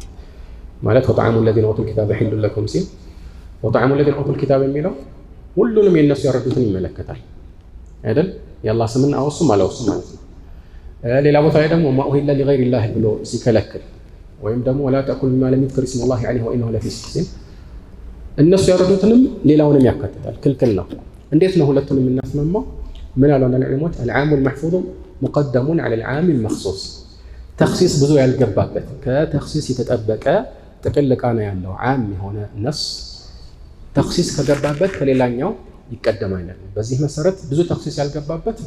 ማለት ወጠዓሙ ለዚነ ኡቱል ኪታበ ሒሉን ለኩም ሲል ወጠዓሙ ለዚነ ኡቱል ኪታበ የሚለው ሁሉንም የእነሱ ያረዱትን ይመለከታል አይደል? የአላህ ስምን አወሱም አላወሱም ማለት ነው። ሌላ ቦታ ላይ ደግሞ ወማ ኡሂለ ሊገይሪላህ ብሎ ሲከለክል ወይም ደግሞ ወላ ተእኩሉ ሚማ ለም ዩዝከር ስሙላሂ ዐለይሂ ወኢንነሁ ለፊስቅ ሲል እነሱ ያረዱትንም ሌላውንም ያካትታል። ክልክል ነው። እንዴት ነው ሁለቱንም የምናስማማው? ምን አሉ አንዳንድ ዑለማዎች አልዓሙል መሕፉዙ ሙቀደሙን ዐለል ዓሚል መኽሱስ። ተኽሲስ ብዙ ያልገባበት ከተኽሲስ የተጠበቀ ጥቅል ቃና ያለው ዓም የሆነ ነስ ተኽሲስ ከገባበት ከሌላኛው ይቀደማል። በዚህ መሰረት ብዙ ተኽሲስ ያልገባበት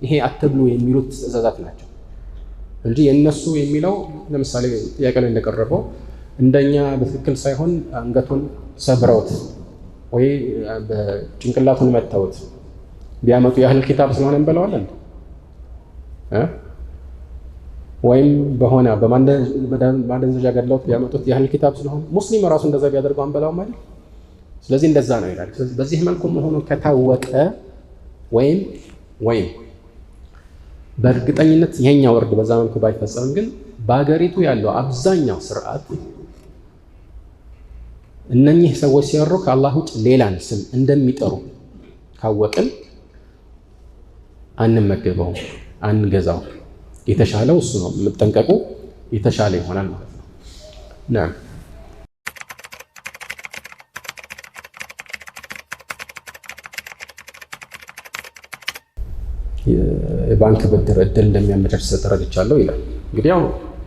ይሄ አትብሉ የሚሉት ትዕዛዛት ናቸው እንጂ የእነሱ የሚለው ለምሳሌ ጥያቄ ላይ እንደቀረበው እንደኛ በትክክል ሳይሆን አንገቱን ሰብረውት ወይ በጭንቅላቱን መተውት ቢያመጡ የአህል ኪታብ ስለሆነ እንበለዋለን ወይም በሆነ በማደንዘዣ ገድለውት ቢያመጡት የአህል ኪታብ ስለሆነ ሙስሊም ራሱ እንደዛ ቢያደርገው አንበላውም አይደል? ስለዚህ እንደዛ ነው ይላል። ስለዚህ በዚህ መልኩ መሆኑ ከታወቀ ወይም በእርግጠኝነት ይሄኛው ወርድ በዛ መልኩ ባይፈጸምም ግን በአገሪቱ ያለው አብዛኛው ስርዓት እነኚህ ሰዎች ሲያሩ ከአላህ ውጭ ሌላን ስም እንደሚጠሩ ካወቅን አንመገበውም፣ አንገዛው። የተሻለው እሱ ነው። የምጠንቀቁ የተሻለ ይሆናል ማለት ነው። ነዓም የባንክ ብድር እድል እንደሚያመቻች ተረድቻለሁ ይላል። እንግዲህ ያው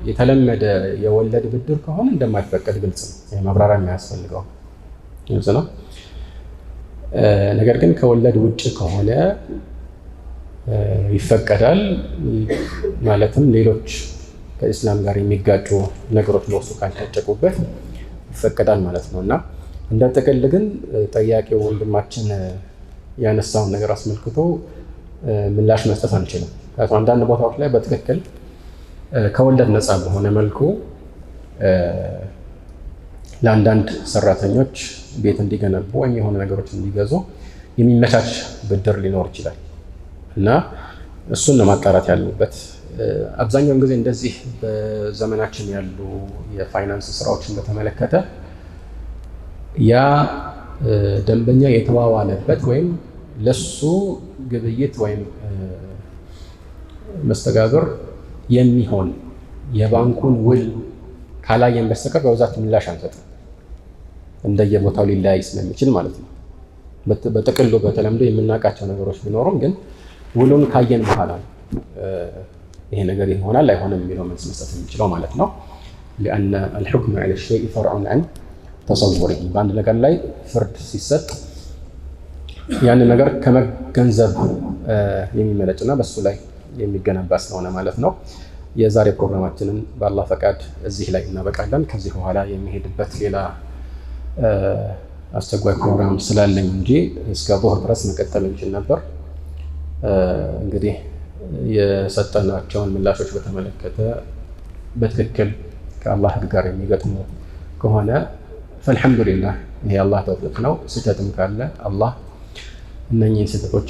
የተለመደ የወለድ ብድር ከሆነ እንደማይፈቀድ ግልጽ ነው። ይሄ ማብራሪያ የሚያስፈልገው ግልጽ ነው። ነገር ግን ከወለድ ውጭ ከሆነ ይፈቀዳል። ማለትም ሌሎች ከኢስላም ጋር የሚጋጩ ነገሮች በውስጡ ካልታጨቁበት ይፈቀዳል ማለት ነው። እና እንደ ጥቅል ግን ጠያቂው ወንድማችን ያነሳውን ነገር አስመልክቶ ምላሽ መስጠት አንችልም። አንዳንድ ቦታዎች ላይ በትክክል ከወለድ ነፃ በሆነ መልኩ ለአንዳንድ ሰራተኞች ቤት እንዲገነቡ ወይም የሆነ ነገሮች እንዲገዙ የሚመቻች ብድር ሊኖር ይችላል እና እሱን ነው ማጣራት ያለበት። አብዛኛውን ጊዜ እንደዚህ በዘመናችን ያሉ የፋይናንስ ስራዎችን በተመለከተ ያ ደንበኛ የተዋዋለበት ወይም ለሱ ግብይት ወይም መስተጋብር የሚሆን የባንኩን ውል ካላየን በስተቀር በብዛት ምላሽ አንሰጥም። እንደየቦታው ሊለያይ ስለሚችል ማለት ነው። በጥቅሉ በተለምዶ የምናውቃቸው ነገሮች ቢኖሩም ግን ውሉን ካየን በኋላ ይሄ ነገር ይሆናል አይሆንም የሚለው መልስ መስጠት የሚችለው ማለት ነው። لأن الحكم على الشيء فرع عن تصوره። በአንድ ነገር ላይ ፍርድ ሲሰጥ ያንን ነገር ከመገንዘብ የሚመለጭና በሱ ላይ የሚገነባ ስለሆነ ማለት ነው። የዛሬ ፕሮግራማችንን በአላህ ፈቃድ እዚህ ላይ እናበቃለን። ከዚህ በኋላ የሚሄድበት ሌላ አስቸኳይ ፕሮግራም ስላለኝ እንጂ እስከ ዙህር ድረስ መቀጠል እንችል ነበር። እንግዲህ የሰጠናቸውን ምላሾች በተመለከተ በትክክል ከአላህ ሕግ ጋር የሚገጥሙ ከሆነ ፈልሐምዱሊላህ ይሄ አላህ ተውፊቅ ነው። ስህተትም ካለ አላህ እነኚህን ስህተቶች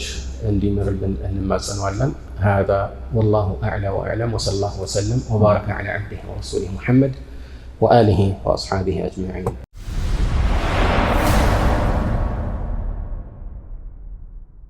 እንዲምርልን እንማጸነዋለን። هذا والله أعلى وأعلم وصلى الله وسلم وبارك على عبده ورسوله محمد وآله وأصحابه أجمعين.